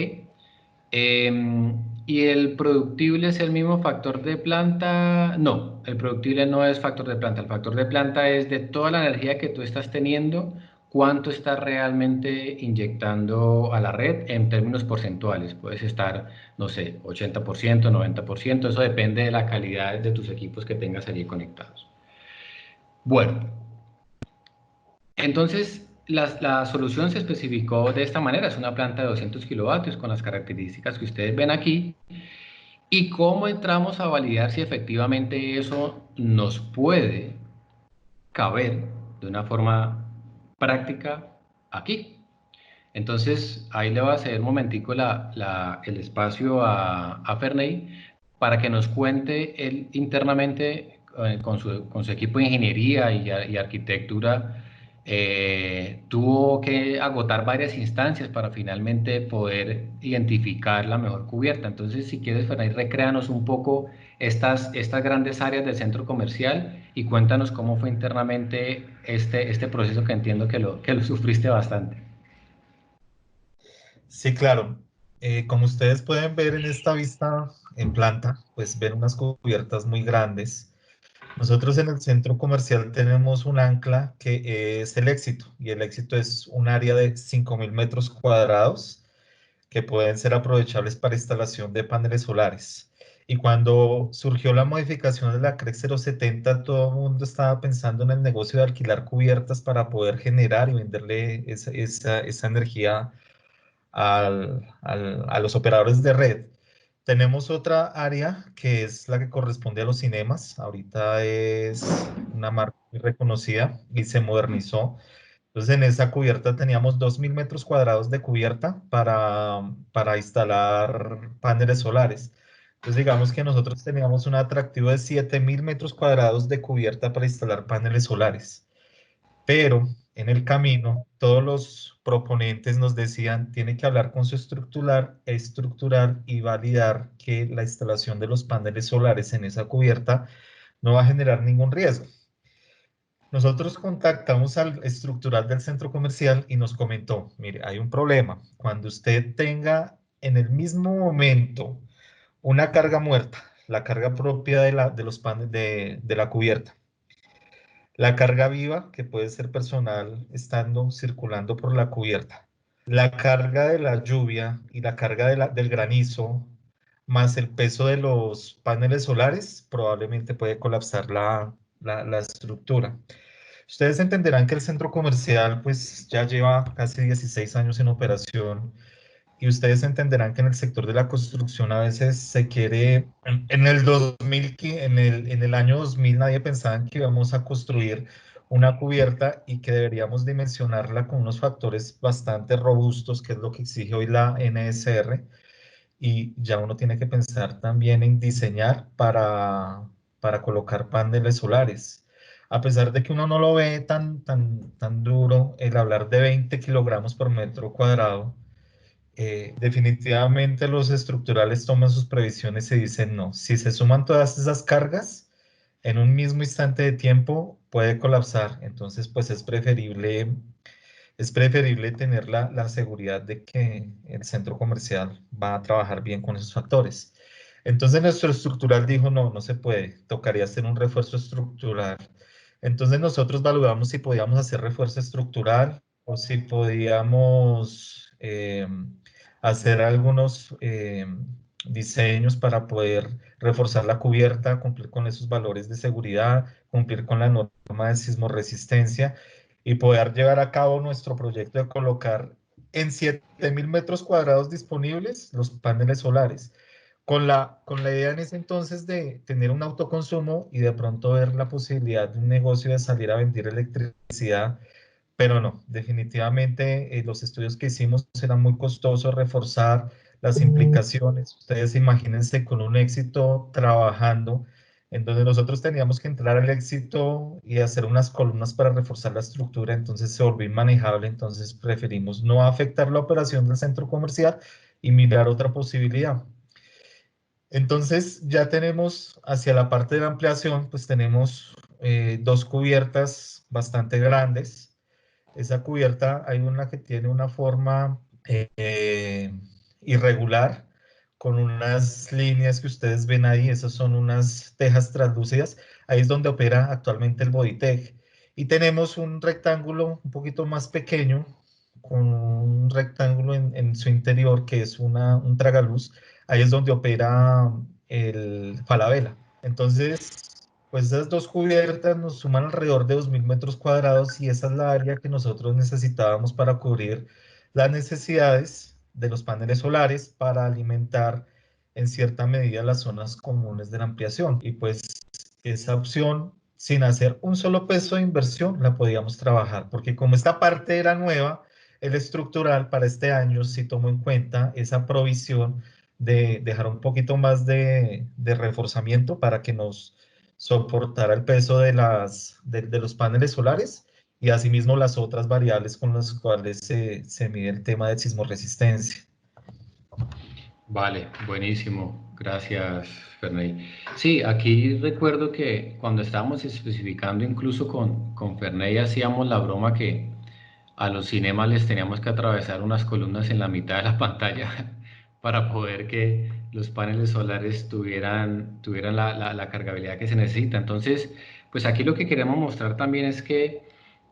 ¿Y el productible es el mismo factor de planta? No, el productible no es factor de planta. El factor de planta es de toda la energía que tú estás teniendo, cuánto estás realmente inyectando a la red en términos porcentuales. Puedes estar, no sé, 80%, 90%, eso depende de la calidad de tus equipos que tengas allí conectados. Bueno, entonces, la solución se especificó de esta manera, es una planta de 200 kilovatios con las características que ustedes ven aquí. ¿Y cómo entramos a validar si efectivamente eso nos puede caber de una forma práctica aquí? Entonces, ahí le voy a ceder un momentico el espacio a Ferney para que nos cuente él internamente con su equipo de ingeniería y arquitectura. Tuvo que agotar varias instancias para finalmente poder identificar la mejor cubierta. Entonces, si quieres, Ferney, recréanos un poco estas grandes áreas del centro comercial y cuéntanos cómo fue internamente este proceso que entiendo que lo sufriste bastante. Sí, claro. Como ustedes pueden ver en esta vista en planta, pues ven unas cubiertas muy grandes. Nosotros en el centro comercial tenemos un ancla que es el Éxito, y el Éxito es un área de 5.000 metros cuadrados que pueden ser aprovechables para instalación de paneles solares. Y cuando surgió la modificación de la CREC 070, todo el mundo estaba pensando en el negocio de alquilar cubiertas para poder generar y venderle esa energía a los operadores de red. Tenemos otra área que es la que corresponde a los cinemas. Ahorita es una marca muy reconocida y se modernizó. Entonces, en esa cubierta teníamos 2.000 metros cuadrados de cubierta para instalar paneles solares. Entonces, digamos que nosotros teníamos un atractivo de 7.000 metros cuadrados de cubierta para instalar paneles solares. Pero en el camino, todos los proponentes nos decían, tiene que hablar con su estructural y validar que la instalación de los paneles solares en esa cubierta no va a generar ningún riesgo. Nosotros contactamos al estructural del centro comercial y nos comentó, mire, hay un problema. Cuando usted tenga en el mismo momento una carga muerta, la carga propia de los paneles de la cubierta, la carga viva, que puede ser personal estando circulando por la cubierta, la carga de la lluvia y la carga del granizo, más el peso de los paneles solares, probablemente puede colapsar la estructura. Ustedes entenderán que el centro comercial pues ya lleva casi 16 años en operación, y ustedes entenderán que en el sector de la construcción a veces se quiere, en el 2000, en el año 2000 nadie pensaba que íbamos a construir una cubierta y que deberíamos dimensionarla con unos factores bastante robustos, que es lo que exige hoy la NSR, y ya uno tiene que pensar también en diseñar para colocar paneles solares. A pesar de que uno no lo ve tan duro, el hablar de 20 kilogramos por metro cuadrado, definitivamente los estructurales toman sus previsiones y dicen no. Si se suman todas esas cargas, en un mismo instante de tiempo puede colapsar. Entonces, pues es preferible tener la seguridad de que el centro comercial va a trabajar bien con esos factores. Entonces nuestro estructural dijo, no, no se puede, tocaría hacer un refuerzo estructural. Entonces nosotros valoramos si podíamos hacer refuerzo estructural o si podíamos hacer algunos diseños para poder reforzar la cubierta, cumplir con esos valores de seguridad, cumplir con la norma de sismoresistencia y poder llevar a cabo nuestro proyecto de colocar en 7.000 metros cuadrados disponibles los paneles solares, con la idea en ese entonces de tener un autoconsumo y de pronto ver la posibilidad de un negocio de salir a vender electricidad, pero no, definitivamente los estudios que hicimos eran muy costosos, reforzar las implicaciones. Ustedes imagínense con un éxito trabajando, en donde nosotros teníamos que entrar al éxito y hacer unas columnas para reforzar la estructura, entonces se volvió inmanejable, entonces preferimos no afectar la operación del centro comercial y mirar otra posibilidad. Entonces ya tenemos hacia la parte de la ampliación, pues tenemos dos cubiertas bastante grandes. Esa cubierta hay una que tiene una forma irregular, con unas líneas que ustedes ven ahí, esas son unas tejas translúcidas, ahí es donde opera actualmente el Bodytech. Y tenemos un rectángulo un poquito más pequeño, con un rectángulo en su interior que es un tragaluz, ahí es donde opera el Falabella. Entonces, pues esas dos cubiertas nos suman alrededor de 2.000 metros cuadrados y esa es la área que nosotros necesitábamos para cubrir las necesidades de los paneles solares para alimentar en cierta medida las zonas comunes de la ampliación. Y pues esa opción, sin hacer un solo peso de inversión, la podíamos trabajar, porque como esta parte era nueva, el estructural para este año sí tomó en cuenta esa provisión de dejar un poquito más de reforzamiento para que nos soportara el peso de los paneles solares y asimismo las otras variables con las cuales se mide el tema de sismoresistencia. Vale, buenísimo. Gracias, Ferney. Sí, aquí recuerdo que cuando estábamos especificando incluso con Ferney hacíamos la broma que a los cinemas les teníamos que atravesar unas columnas en la mitad de la pantalla para poder que los paneles solares tuvieran la cargabilidad que se necesita. Entonces, pues aquí lo que queremos mostrar también es que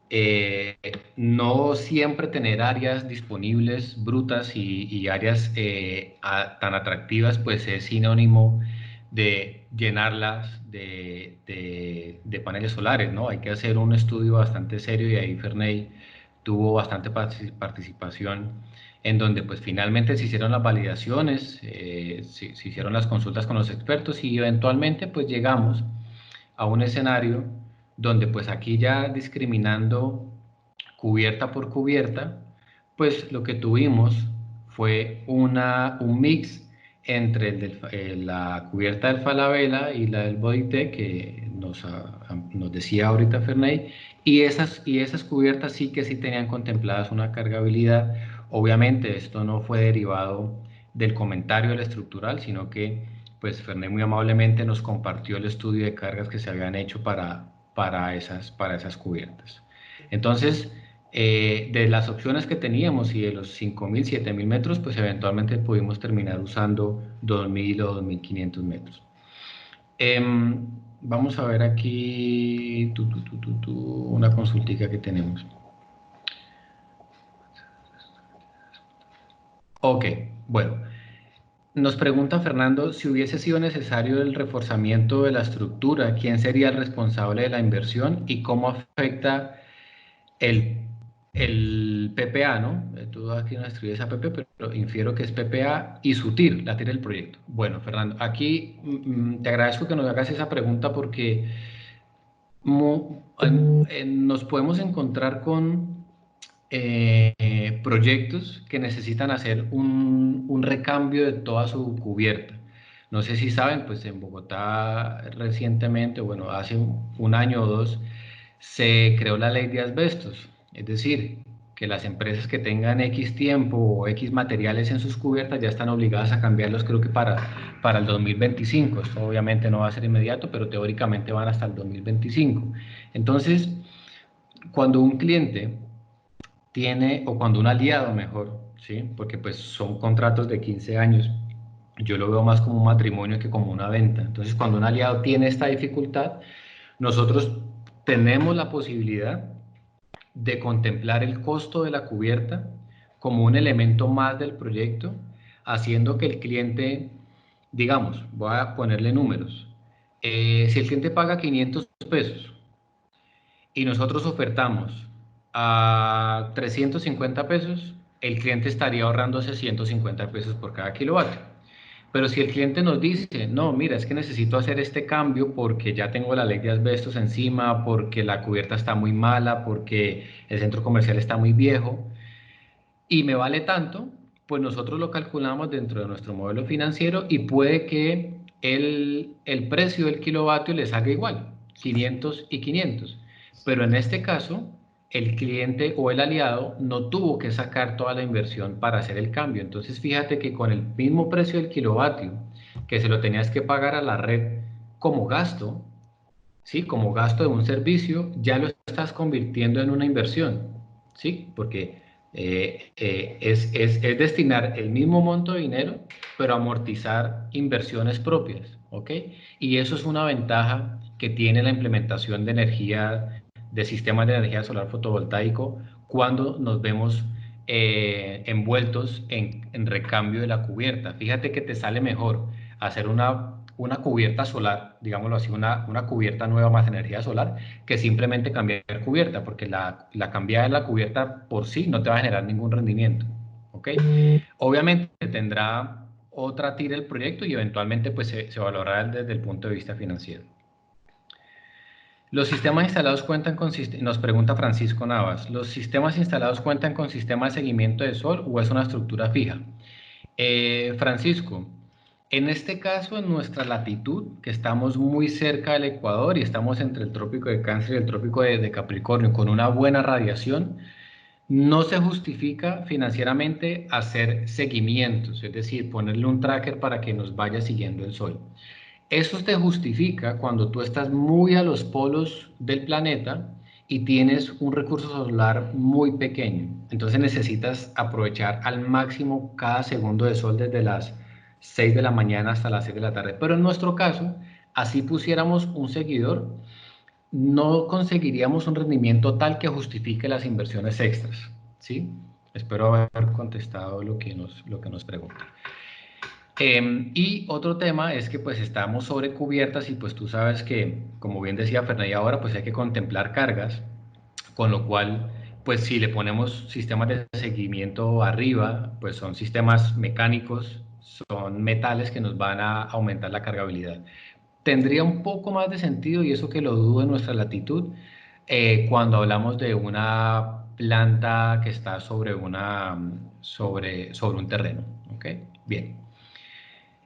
eh, no siempre tener áreas disponibles brutas y áreas tan atractivas, pues es sinónimo de llenarlas de paneles solares, ¿no? Hay que hacer un estudio bastante serio y ahí Ferney tuvo bastante participación en donde pues finalmente se hicieron las validaciones, se hicieron las consultas con los expertos y eventualmente pues llegamos a un escenario donde pues aquí ya discriminando cubierta por cubierta, pues lo que tuvimos fue un mix entre la cubierta del Falabella y la del Bodytech que nos decía ahorita Ferney, y esas cubiertas sí que sí tenían contempladas una cargabilidad. Obviamente esto no fue derivado del comentario del estructural, sino que pues Ferney muy amablemente nos compartió el estudio de cargas que se habían hecho para esas cubiertas. Entonces, de las opciones que teníamos y de los 5.000, 7.000 metros, pues eventualmente pudimos terminar usando 2.000 o 2.500 metros. Vamos a ver aquí una consultica que tenemos. Ok, bueno. Nos pregunta Fernando, si hubiese sido necesario el reforzamiento de la estructura, ¿quién sería el responsable de la inversión y cómo afecta el, el PPA, ¿no? Tú aquí no escribes APP, pero infiero que es PPA y su TIR, la TIR del proyecto. Bueno, Fernando, aquí te agradezco que nos hagas esa pregunta porque nos podemos encontrar con proyectos que necesitan hacer un recambio de toda su cubierta. No sé si saben, pues en Bogotá recientemente, bueno, hace un año o dos, se creó la ley de asbestos. Es decir, que las empresas que tengan X tiempo o X materiales en sus cubiertas ya están obligadas a cambiarlos, creo que para el 2025. Esto obviamente no va a ser inmediato, pero teóricamente van hasta el 2025. Entonces, cuando un cliente tiene, o cuando un aliado mejor, ¿sí? Porque pues son contratos de 15 años, yo lo veo más como un matrimonio que como una venta. Entonces, cuando un aliado tiene esta dificultad, nosotros tenemos la posibilidad de contemplar el costo de la cubierta como un elemento más del proyecto, haciendo que el cliente, digamos, voy a ponerle números, si el cliente paga 500 pesos y nosotros ofertamos a 350 pesos, el cliente estaría ahorrándose 150 pesos por cada kilovatio. Pero si el cliente nos dice, no, mira, es que necesito hacer este cambio porque ya tengo la ley de asbestos encima, porque la cubierta está muy mala, porque el centro comercial está muy viejo y me vale tanto, pues nosotros lo calculamos dentro de nuestro modelo financiero y puede que el precio del kilovatio le salga igual, 500 y 500. Pero en este caso, el cliente o el aliado no tuvo que sacar toda la inversión para hacer el cambio. Entonces, fíjate que con el mismo precio del kilovatio, que se lo tenías que pagar a la red como gasto, ¿sí? Como gasto de un servicio, ya lo estás convirtiendo en una inversión, ¿sí? Porque Es destinar el mismo monto de dinero, pero amortizar inversiones propias, ¿ok? Y eso es una ventaja que tiene la implementación de energía, de sistemas de energía solar fotovoltaico, cuando nos vemos envueltos en recambio de la cubierta. Fíjate que te sale mejor hacer una cubierta solar, digámoslo así, una cubierta nueva más energía solar, que simplemente cambiar cubierta, porque la cambiada de la cubierta por sí no te va a generar ningún rendimiento, ¿ok? Obviamente tendrá otra tira el proyecto y eventualmente pues se valorará desde el punto de vista financiero. Los sistemas instalados cuentan con, nos pregunta Francisco Navas, ¿los sistemas instalados cuentan con sistema de seguimiento de sol o es una estructura fija? Francisco, en este caso, en nuestra latitud, que estamos muy cerca del Ecuador y estamos entre el trópico de Cáncer y el trópico de Capricornio, con una buena radiación, no se justifica financieramente hacer seguimientos, es decir, ponerle un tracker para que nos vaya siguiendo el sol. Eso te justifica cuando tú estás muy a los polos del planeta y tienes un recurso solar muy pequeño. Entonces necesitas aprovechar al máximo cada segundo de sol desde las 6 de la mañana hasta las 6 de la tarde. Pero en nuestro caso, así pusiéramos un seguidor, no conseguiríamos un rendimiento tal que justifique las inversiones extras, ¿sí? Espero haber contestado lo que nos pregunta. Y otro tema es que pues estamos sobre cubiertas y pues tú sabes que, como bien decía Fernanda, ahora pues hay que contemplar cargas, con lo cual pues si le ponemos sistemas de seguimiento arriba, pues son sistemas mecánicos, son metales que nos van a aumentar la cargabilidad. Tendría un poco más de sentido, y eso que lo dudo en nuestra latitud, cuando hablamos de una planta que está sobre un terreno, ¿ok? Bien.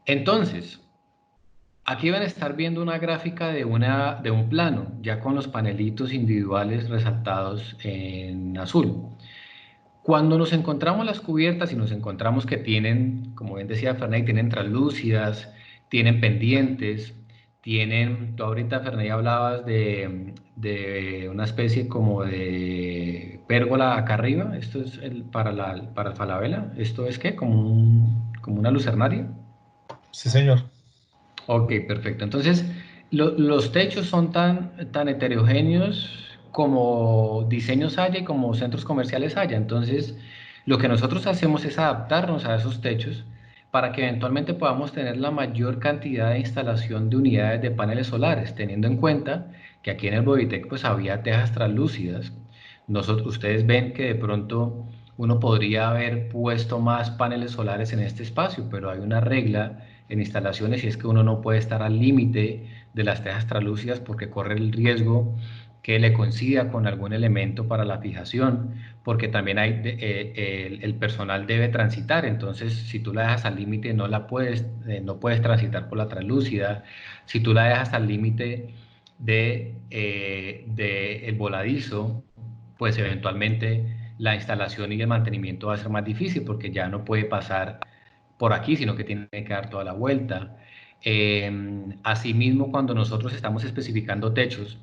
Entonces, aquí van a estar viendo una gráfica de un plano, ya con los panelitos individuales resaltados en azul. Cuando nos encontramos las cubiertas y nos encontramos que tienen, como bien decía Ferney, tienen translúcidas, tienen pendientes, tú ahorita Ferney hablabas de una especie como de pérgola acá arriba, esto es para el Falabella, ¿esto es qué? Como una lucernaria. Sí, señor. Ok, perfecto. Entonces, los techos son tan heterogéneos como diseños haya y como centros comerciales haya. Entonces, lo que nosotros hacemos es adaptarnos a esos techos para que eventualmente podamos tener la mayor cantidad de instalación de unidades de paneles solares, teniendo en cuenta que aquí en el Bovitec pues había tejas translúcidas. Ustedes ven que de pronto uno podría haber puesto más paneles solares en este espacio, pero hay una regla en instalaciones y es que uno no puede estar al límite de las tejas translúcidas porque corre el riesgo que le coincida con algún elemento para la fijación, porque también el personal debe transitar, entonces si tú la dejas al límite no puedes transitar por la translúcida, si tú la dejas al límite de el voladizo, pues eventualmente la instalación y el mantenimiento va a ser más difícil porque ya no puede pasar por aquí, sino que tiene que dar toda la vuelta. Asimismo, cuando nosotros estamos especificando techos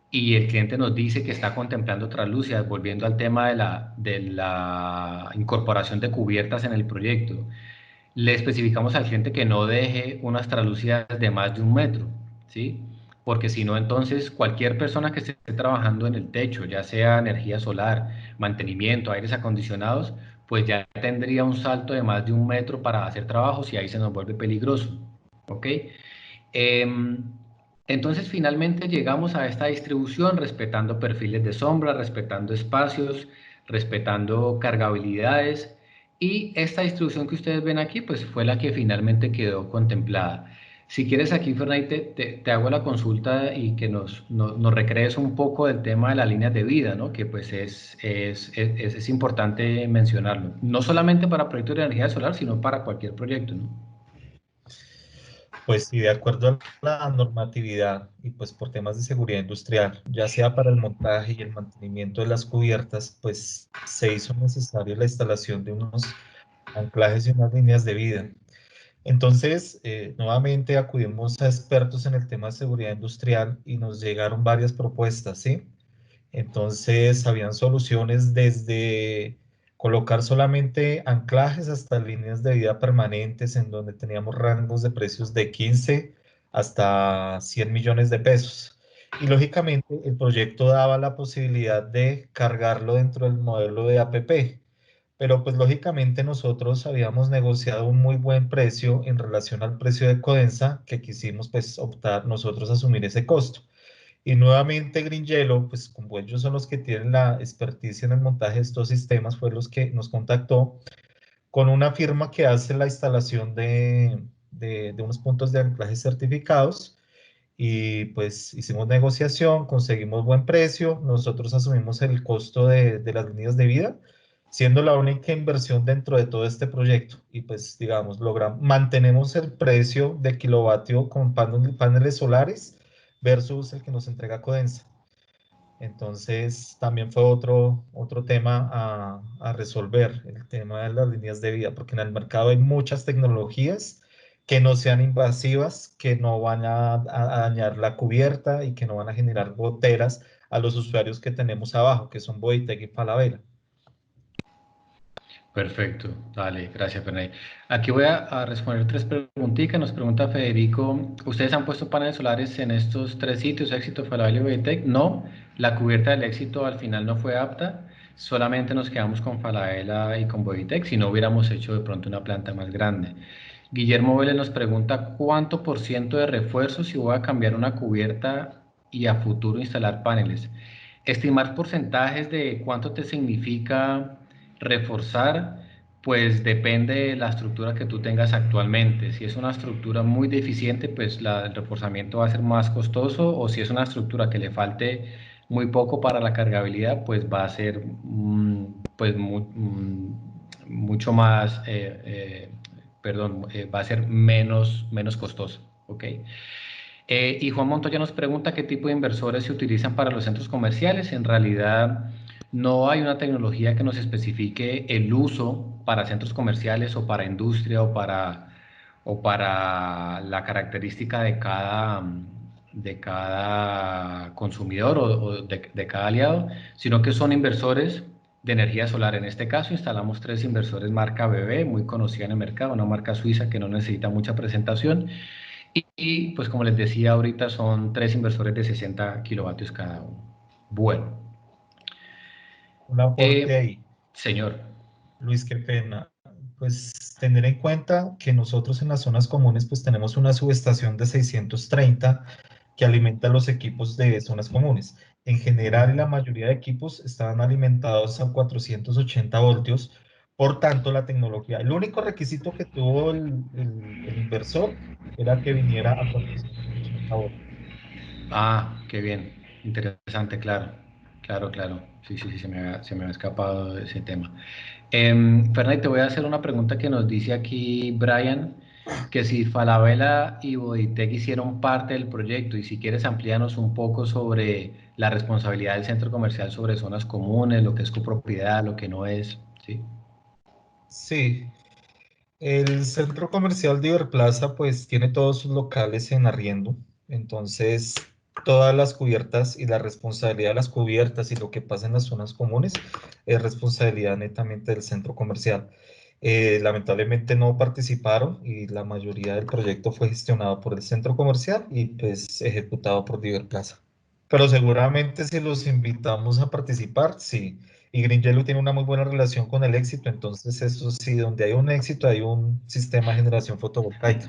y el cliente nos dice que está contemplando translúcidas, volviendo al tema de la incorporación de cubiertas en el proyecto, le especificamos al cliente que no deje unas translúcidas de más de 1 metro, ¿sí? Porque si no, entonces cualquier persona que esté trabajando en el techo, ya sea energía solar, mantenimiento, aires acondicionados, pues ya tendría un salto de más de 1 metro para hacer trabajos y ahí se nos vuelve peligroso, ¿ok? Entonces finalmente llegamos a esta distribución respetando perfiles de sombra, respetando espacios, respetando cargabilidades, y esta distribución que ustedes ven aquí pues fue la que finalmente quedó contemplada. Si quieres aquí, Fernay, te hago la consulta y que nos recrees un poco del tema de las líneas de vida, ¿no? Que pues es importante mencionarlo, no solamente para proyectos de energía solar, sino para cualquier proyecto, ¿no? Pues sí, de acuerdo a la normatividad y pues por temas de seguridad industrial, ya sea para el montaje y el mantenimiento de las cubiertas, pues se hizo necesaria la instalación de unos anclajes y unas líneas de vida. Entonces, nuevamente acudimos a expertos en el tema de seguridad industrial y nos llegaron varias propuestas, ¿sí? Entonces, habían soluciones desde colocar solamente anclajes hasta líneas de vida permanentes en donde teníamos rangos de precios de 15 hasta 100 millones de pesos. Y lógicamente el proyecto daba la posibilidad de cargarlo dentro del modelo de APP. Pero pues lógicamente nosotros habíamos negociado un muy buen precio en relación al precio de Codensa, que quisimos pues optar nosotros a asumir ese costo. Y nuevamente Green Yellow, pues como ellos son los que tienen la experticia en el montaje de estos sistemas, fue los que nos contactó con una firma que hace la instalación de unos puntos de anclaje certificados. Y pues hicimos negociación, conseguimos buen precio, nosotros asumimos el costo de las líneas de vida, siendo la única inversión dentro de todo este proyecto. Y pues digamos, logramos, mantenemos el precio de kilovatio con paneles solares versus el que nos entrega Codensa. Entonces, también fue otro tema a resolver, el tema de las líneas de vida, porque en el mercado hay muchas tecnologías que no sean invasivas, que no van a dañar la cubierta y que no van a generar goteras a los usuarios que tenemos abajo, que son Boitec y Falabella. Perfecto, dale, gracias Ferney. Aquí voy a responder tres preguntitas. Nos pregunta Federico, ¿ustedes han puesto paneles solares en estos tres sitios, Éxito, Falabella y Bodytech? No, la cubierta del Éxito al final no fue apta, solamente nos quedamos con Falabella y con Bodytech, si no hubiéramos hecho de pronto una planta más grande. Guillermo Vélez nos pregunta, ¿cuánto por ciento de refuerzo si voy a cambiar una cubierta y a futuro instalar paneles? Estimar porcentajes de cuánto te significa reforzar, pues depende de la estructura que tú tengas actualmente. Si es una estructura muy deficiente, pues el reforzamiento va a ser más costoso, o si es una estructura que le falte muy poco para la cargabilidad, pues va a ser mucho más, va a ser menos costoso. ¿Ok? Y Juan Montoya nos pregunta qué tipo de inversores se utilizan para los centros comerciales. En realidad, no hay una tecnología que nos especifique el uso para centros comerciales o para industria o para la característica de cada consumidor o de cada aliado, sino que son inversores de energía solar. En este caso, instalamos tres inversores marca BB, muy conocida en el mercado, una marca suiza que no necesita mucha presentación. Pues como les decía ahorita, son tres inversores de 60 kilovatios cada uno. Bueno, Un aporte ahí. señor. Luis, qué pena. Pues tener en cuenta que nosotros en las zonas comunes pues tenemos una subestación de 630 que alimenta los equipos de zonas comunes. En general, la mayoría de equipos están alimentados a 480 voltios. Por tanto, la tecnología, el único requisito que tuvo el inversor era que viniera a 480 voltios. Ah, qué bien. Interesante, claro. Claro, claro. Sí, sí, sí, se me había escapado ese tema. Fernay, te voy a hacer una pregunta que nos dice aquí Brian, que si Falabella y Bodytech hicieron parte del proyecto y si quieres ampliarnos un poco sobre la responsabilidad del centro comercial sobre zonas comunes, lo que es copropiedad, lo que no es, ¿sí? Sí, el centro comercial de Iberplaza pues tiene todos sus locales en arriendo, entonces todas las cubiertas y la responsabilidad de las cubiertas y lo que pasa en las zonas comunes es responsabilidad netamente del centro comercial. Lamentablemente no participaron y la mayoría del proyecto fue gestionado por el centro comercial y pues ejecutado por Iberplaza. Pero seguramente si los invitamos a participar, sí. Y Green Yellow tiene una muy buena relación con el éxito, entonces eso sí, donde hay un éxito hay un sistema de generación fotovoltaica.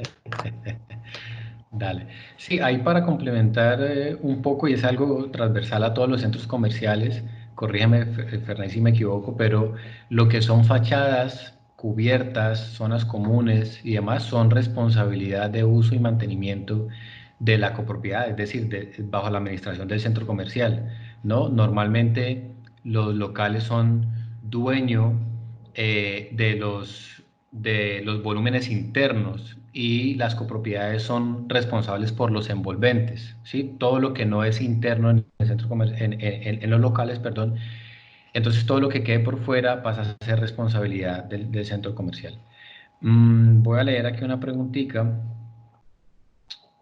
Dale. Sí, ahí para complementar un poco, y es algo transversal a todos los centros comerciales, corrígeme, Fernández, si me equivoco, pero lo que son fachadas, cubiertas, zonas comunes y demás son responsabilidad de uso y mantenimiento de la copropiedad, es decir, bajo la administración del centro comercial, ¿no? Normalmente los locales son dueño de los volúmenes internos y las copropiedades son responsables por los envolventes, ¿sí? Todo lo que no es interno en el centro en los locales, perdón, entonces todo lo que quede por fuera pasa a ser responsabilidad del centro comercial. Voy a leer aquí una preguntita.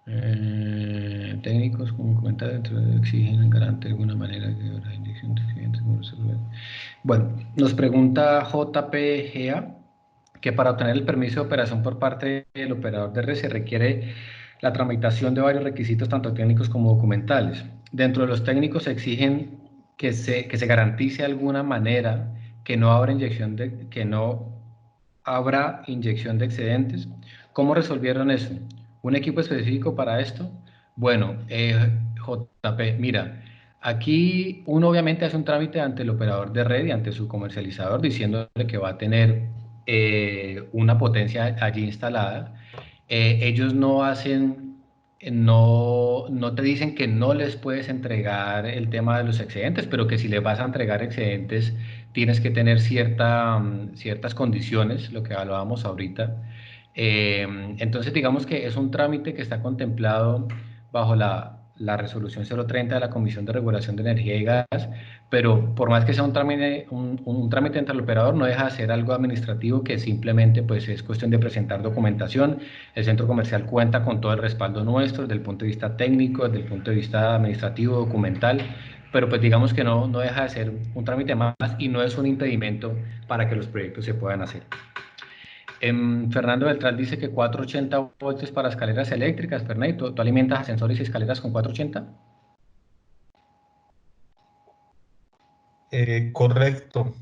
Técnicos, como comentario, exigen garante de alguna manera que la inyección de clientes. Bueno, nos pregunta JPGA que para obtener el permiso de operación por parte del operador de red se requiere la tramitación de varios requisitos, tanto técnicos como documentales. Dentro de los técnicos se exigen que se garantice de alguna manera que no habrá inyección de excedentes. ¿Cómo resolvieron eso? ¿Un equipo específico para esto? Bueno, JP, mira, aquí uno obviamente hace un trámite ante el operador de red y ante su comercializador diciéndole que va a tener una potencia allí instalada. Ellos no hacen, no te dicen que no les puedes entregar el tema de los excedentes, pero que si les vas a entregar excedentes tienes que tener ciertas condiciones, lo que hablábamos ahorita. Entonces digamos que es un trámite que está contemplado bajo la resolución 030 de la Comisión de Regulación de Energía y Gas, pero por más que sea un trámite entre el operador, no deja de ser algo administrativo que simplemente pues, es cuestión de presentar documentación. El centro comercial cuenta con todo el respaldo nuestro desde el punto de vista técnico, desde el punto de vista administrativo, documental, pero pues digamos que no deja de ser un trámite más y no es un impedimento para que los proyectos se puedan hacer. Fernando Beltrán dice que 480 voltios para escaleras eléctricas. Fernando, ¿tú alimentas ascensores y escaleras con 480? Correcto.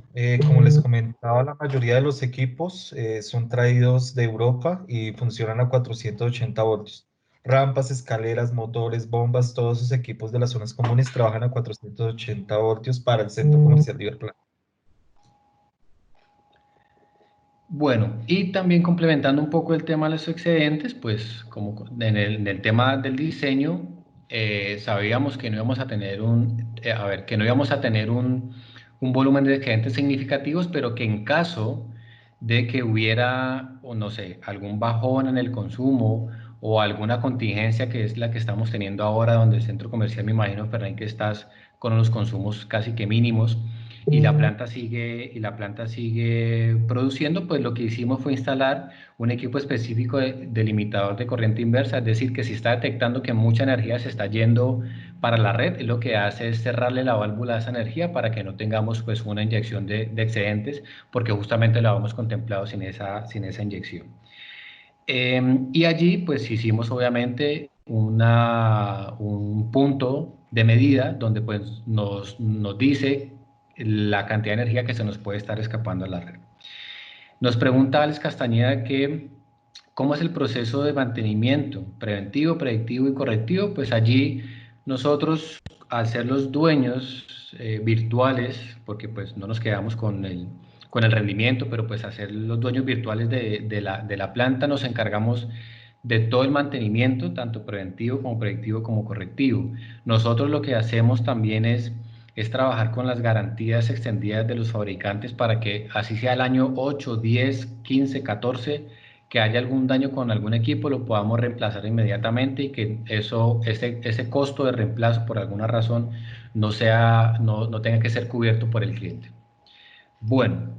Como les comentaba, la mayoría de los equipos son traídos de Europa y funcionan a 480 voltios. Rampas, escaleras, motores, bombas, todos esos equipos de las zonas comunes trabajan a 480 voltios para el centro comercial de Iberplano. Bueno, y también complementando un poco el tema de los excedentes, pues como en el tema del diseño, sabíamos que no íbamos a tener que no íbamos a tener un volumen de excedentes significativos, pero que en caso de que hubiera, o no sé, algún bajón en el consumo o alguna contingencia que es la que estamos teniendo ahora, donde el centro comercial, me imagino, Ferran, que estás con unos consumos casi que mínimos, y la planta sigue produciendo, pues lo que hicimos fue instalar un equipo específico de limitador de corriente inversa, es decir, que si está detectando que mucha energía se está yendo para la red, lo que hace es cerrarle la válvula a esa energía para que no tengamos pues una inyección de excedentes, porque justamente lo habíamos contemplado sin esa inyección. Y allí pues hicimos obviamente un punto de medida donde pues nos dice la cantidad de energía que se nos puede estar escapando a la red. Nos pregunta Alex Castañeda que cómo es el proceso de mantenimiento preventivo, predictivo y correctivo. Pues allí nosotros, al ser los dueños virtuales, porque pues no nos quedamos con el rendimiento, pero pues al ser los dueños virtuales de la planta nos encargamos de todo el mantenimiento, tanto preventivo como predictivo como correctivo. Nosotros lo que hacemos también es trabajar con las garantías extendidas de los fabricantes para que así sea el año 8, 10, 15, 14, que haya algún daño con algún equipo, lo podamos reemplazar inmediatamente y que ese costo de reemplazo por alguna razón no tenga que ser cubierto por el cliente. Bueno,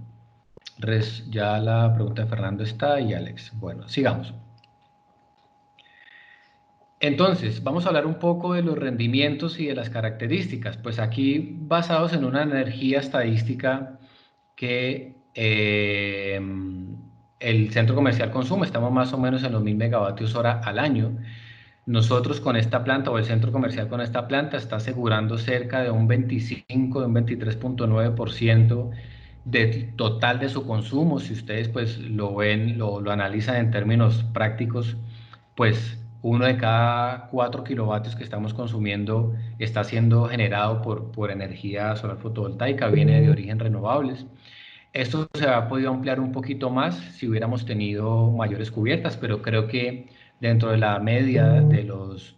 ya la pregunta de Fernando está y Alex. Bueno, sigamos. Entonces, vamos a hablar un poco de los rendimientos y de las características. Pues aquí basados en una energía estadística que el centro comercial consume, estamos más o menos en los 1000 megavatios hora al año. Nosotros con esta planta o el centro comercial con esta planta está asegurando cerca de un 25, de un 23.9% de total de su consumo. Si ustedes pues lo ven, lo analizan en términos prácticos, pues uno de cada 4 kilovatios que estamos consumiendo está siendo generado por energía solar fotovoltaica, viene de origen renovables. Esto se ha podido ampliar un poquito más si hubiéramos tenido mayores cubiertas, pero creo que dentro de la media de los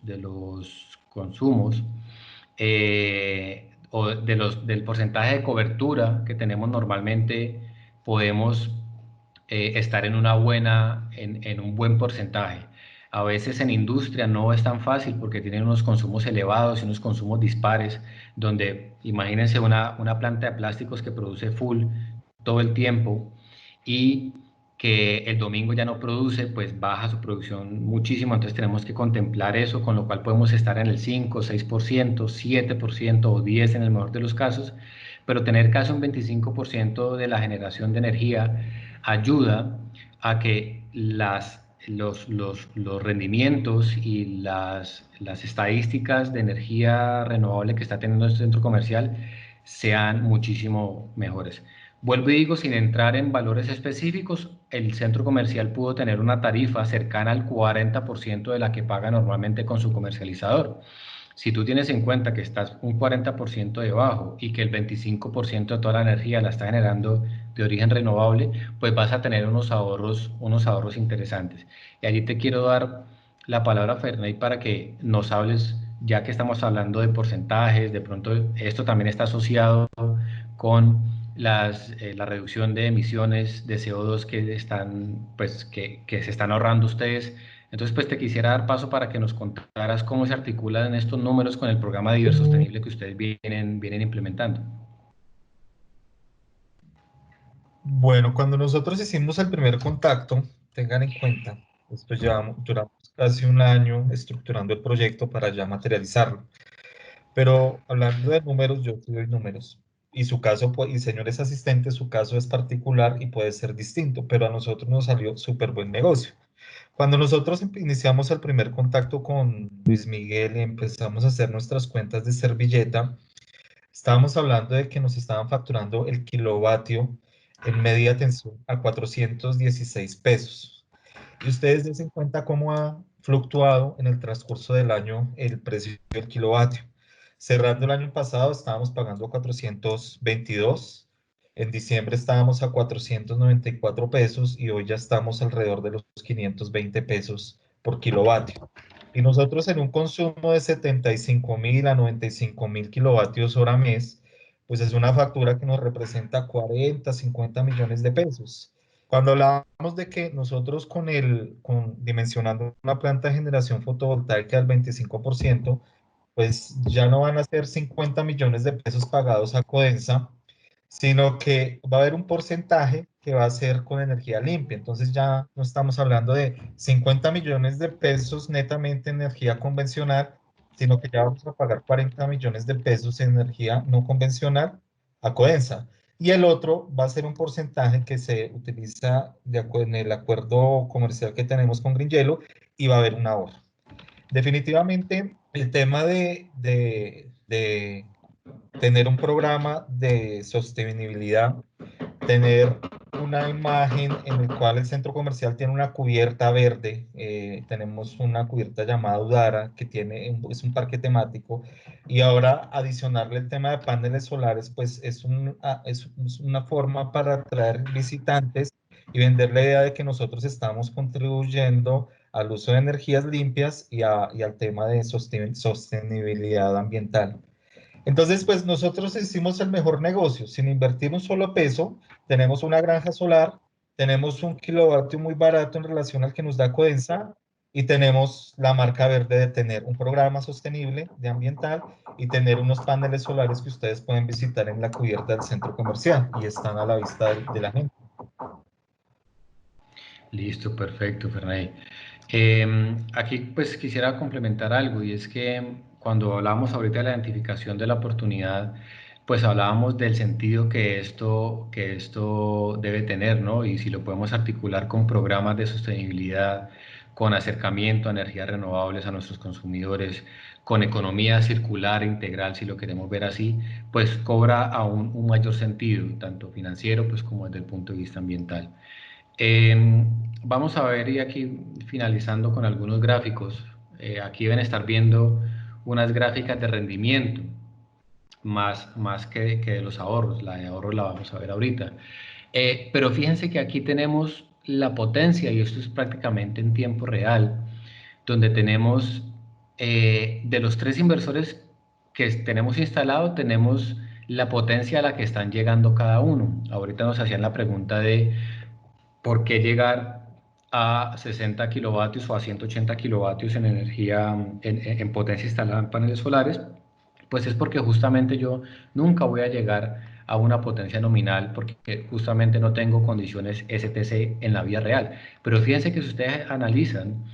consumos o del porcentaje de cobertura que tenemos normalmente, podemos estar en un buen porcentaje. A veces en industria no es tan fácil porque tienen unos consumos elevados y unos consumos dispares, donde imagínense una planta de plásticos que produce full todo el tiempo y que el domingo ya no produce, pues baja su producción muchísimo, entonces tenemos que contemplar eso, con lo cual podemos estar en el 5, 6%, 7% o 10% en el mejor de los casos, pero tener casi un 25% de la generación de energía ayuda a que los rendimientos y las estadísticas de energía renovable que está teniendo este centro comercial sean muchísimo mejores. Vuelvo y digo, sin entrar en valores específicos, el centro comercial pudo tener una tarifa cercana al 40% de la que paga normalmente con su comercializador. Si tú tienes en cuenta que estás un 40% debajo y que el 25% de toda la energía la está generando de origen renovable, pues vas a tener unos ahorros interesantes. Y allí te quiero dar la palabra, Ferney, para que nos hables, ya que estamos hablando de porcentajes, de pronto esto también está asociado con la reducción de emisiones de CO2 que están, pues, que se están ahorrando ustedes. Entonces, pues te quisiera dar paso para que nos contaras cómo se articulan estos números con el programa de Sostenible que ustedes vienen implementando. Bueno, cuando nosotros hicimos el primer contacto, tengan en cuenta, duramos casi un año estructurando el proyecto para ya materializarlo. Pero hablando de números, yo te doy números. Y su caso, y señores asistentes, su caso es particular y puede ser distinto, pero a nosotros nos salió súper buen negocio. Cuando nosotros iniciamos el primer contacto con Luis Miguel y empezamos a hacer nuestras cuentas de servilleta, estábamos hablando de que nos estaban facturando el kilovatio en media tensión a 416 pesos. Y ustedes den cuenta cómo ha fluctuado en el transcurso del año el precio del kilovatio. Cerrando el año pasado estábamos pagando 422, en diciembre estábamos a 494 pesos y hoy ya estamos alrededor de los 520 pesos por kilovatio. Y nosotros en un consumo de 75.000 a 95.000 kilovatios hora mes, pues es una factura que nos representa 40, 50 millones de pesos. Cuando hablábamos de que nosotros dimensionando una planta de generación fotovoltaica al 25%, pues ya no van a ser 50 millones de pesos pagados a Codensa, sino que va a haber un porcentaje que va a ser con energía limpia. Entonces ya no estamos hablando de 50 millones de pesos netamente en energía convencional, sino que ya vamos a pagar 40 millones de pesos en energía no convencional a Codensa. Y el otro va a ser un porcentaje que se utiliza en el acuerdo comercial que tenemos con Green Yellow y va a haber un ahorro. Definitivamente, el tema de tener un programa de sostenibilidad, tener una imagen en el cual el centro comercial tiene una cubierta verde, tenemos una cubierta llamada Udara, que es un parque temático, y ahora adicionarle el tema de paneles solares, pues es una forma para atraer visitantes y vender la idea de que nosotros estamos contribuyendo al uso de energías limpias y al tema de sostenibilidad ambiental. Entonces, pues nosotros hicimos el mejor negocio, sin invertir un solo peso, tenemos una granja solar, tenemos un kilovatio muy barato en relación al que nos da Codensa y tenemos la marca verde de tener un programa sostenible de ambiental y tener unos paneles solares que ustedes pueden visitar en la cubierta del centro comercial y están a la vista de la gente. Listo, perfecto, Ferney. Aquí pues quisiera complementar algo y es que cuando hablábamos ahorita de la identificación de la oportunidad, pues hablábamos del sentido que esto debe tener, ¿no? Y si lo podemos articular con programas de sostenibilidad, con acercamiento a energías renovables a nuestros consumidores, con economía circular e integral, si lo queremos ver así, pues cobra aún un mayor sentido, tanto financiero pues como desde el punto de vista ambiental. Vamos a ver y aquí finalizando con algunos gráficos. Aquí deben estar viendo unas gráficas de rendimiento más que de los ahorros. La de ahorros la vamos a ver ahorita. Pero fíjense que aquí tenemos la potencia y esto es prácticamente en tiempo real, donde tenemos de los tres inversores que tenemos instalado, tenemos la potencia a la que están llegando cada uno. Ahorita nos hacían la pregunta de ¿por qué llegar a 60 kilovatios o a 180 kilovatios en energía, en potencia instalada en paneles solares? Pues es porque justamente yo nunca voy a llegar a una potencia nominal porque justamente no tengo condiciones STC en la vida real. Pero fíjense que si ustedes analizan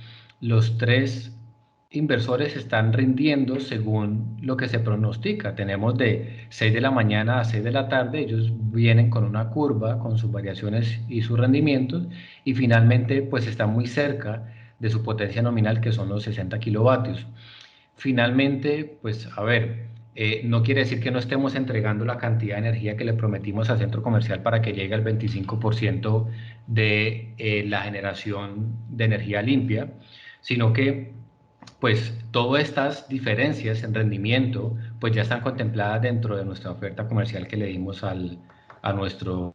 los tres inversores están rindiendo según lo que se pronostica. Tenemos de 6 de la mañana a 6 de la tarde, ellos vienen con una curva, con sus variaciones y sus rendimientos, y finalmente pues están muy cerca de su potencia nominal, que son los 60 kilovatios. Finalmente, pues a ver, no quiere decir que no estemos entregando la cantidad de energía que le prometimos al centro comercial para que llegue al 25% de la generación de energía limpia, sino que pues todas estas diferencias en rendimiento pues ya están contempladas dentro de nuestra oferta comercial que le dimos a nuestro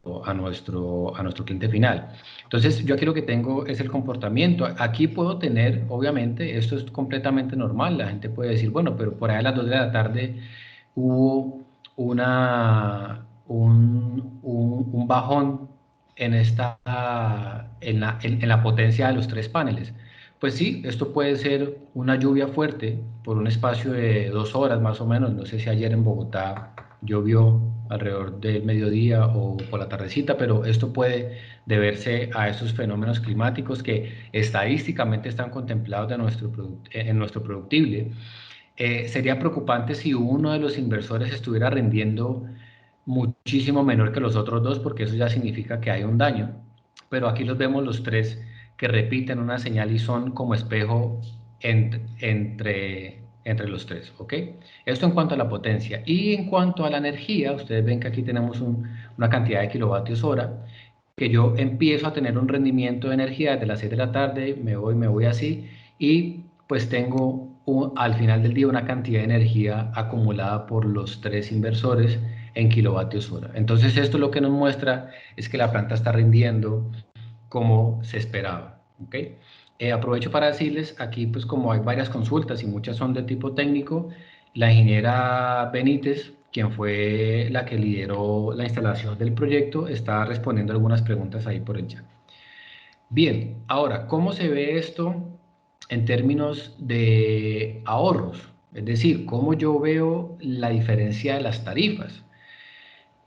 cliente final. Entonces, yo aquí lo que tengo es el comportamiento. Aquí puedo tener, obviamente, esto es completamente normal. La gente puede decir, bueno, pero por ahí a las 2 de la tarde hubo un bajón en la potencia de los tres paneles. Pues sí, esto puede ser una lluvia fuerte por un espacio de 2 horas más o menos. No sé si ayer en Bogotá llovió alrededor del mediodía o por la tardecita, pero esto puede deberse a esos fenómenos climáticos que estadísticamente están contemplados en nuestro productible. Sería preocupante si uno de los inversores estuviera rindiendo muchísimo menor que los otros dos, porque eso ya significa que hay un daño. Pero aquí los vemos los tres que repiten una señal y son como espejo entre los tres, ¿ok? Esto en cuanto a la potencia. Y en cuanto a la energía, ustedes ven que aquí tenemos una cantidad de kilovatios hora, que yo empiezo a tener un rendimiento de energía desde las 6 de la tarde, me voy así, y pues tengo al final del día una cantidad de energía acumulada por los tres inversores en kilovatios hora. Entonces esto lo que nos muestra es que la planta está rindiendo como se esperaba. ¿Okay? Aprovecho para decirles, aquí pues como hay varias consultas y muchas son de tipo técnico, la ingeniera Benítez, quien fue la que lideró la instalación del proyecto, está respondiendo algunas preguntas ahí por el chat. Bien, ahora, ¿cómo se ve esto en términos de ahorros? Es decir, ¿cómo yo veo la diferencia de las tarifas?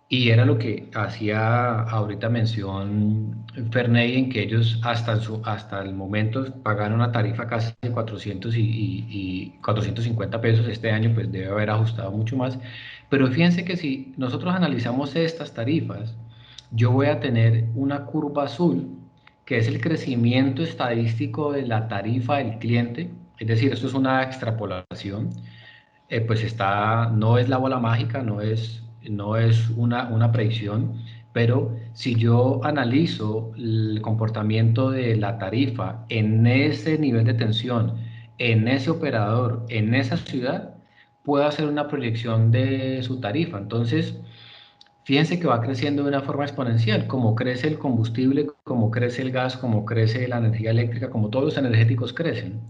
Y era lo que hacía ahorita mención Ferney, en que ellos hasta el momento pagaron una tarifa casi de 400 y 450 pesos. Este año pues debe haber ajustado mucho más. Pero fíjense que si nosotros analizamos estas tarifas, yo voy a tener una curva azul, que es el crecimiento estadístico de la tarifa del cliente. Es decir, esto es una extrapolación. Pues no es la bola mágica, no es una predicción, pero si yo analizo el comportamiento de la tarifa en ese nivel de tensión, en ese operador, en esa ciudad, puedo hacer una proyección de su tarifa. Entonces, fíjense que va creciendo de una forma exponencial, como crece el combustible, como crece el gas, como crece la energía eléctrica, como todos los energéticos crecen.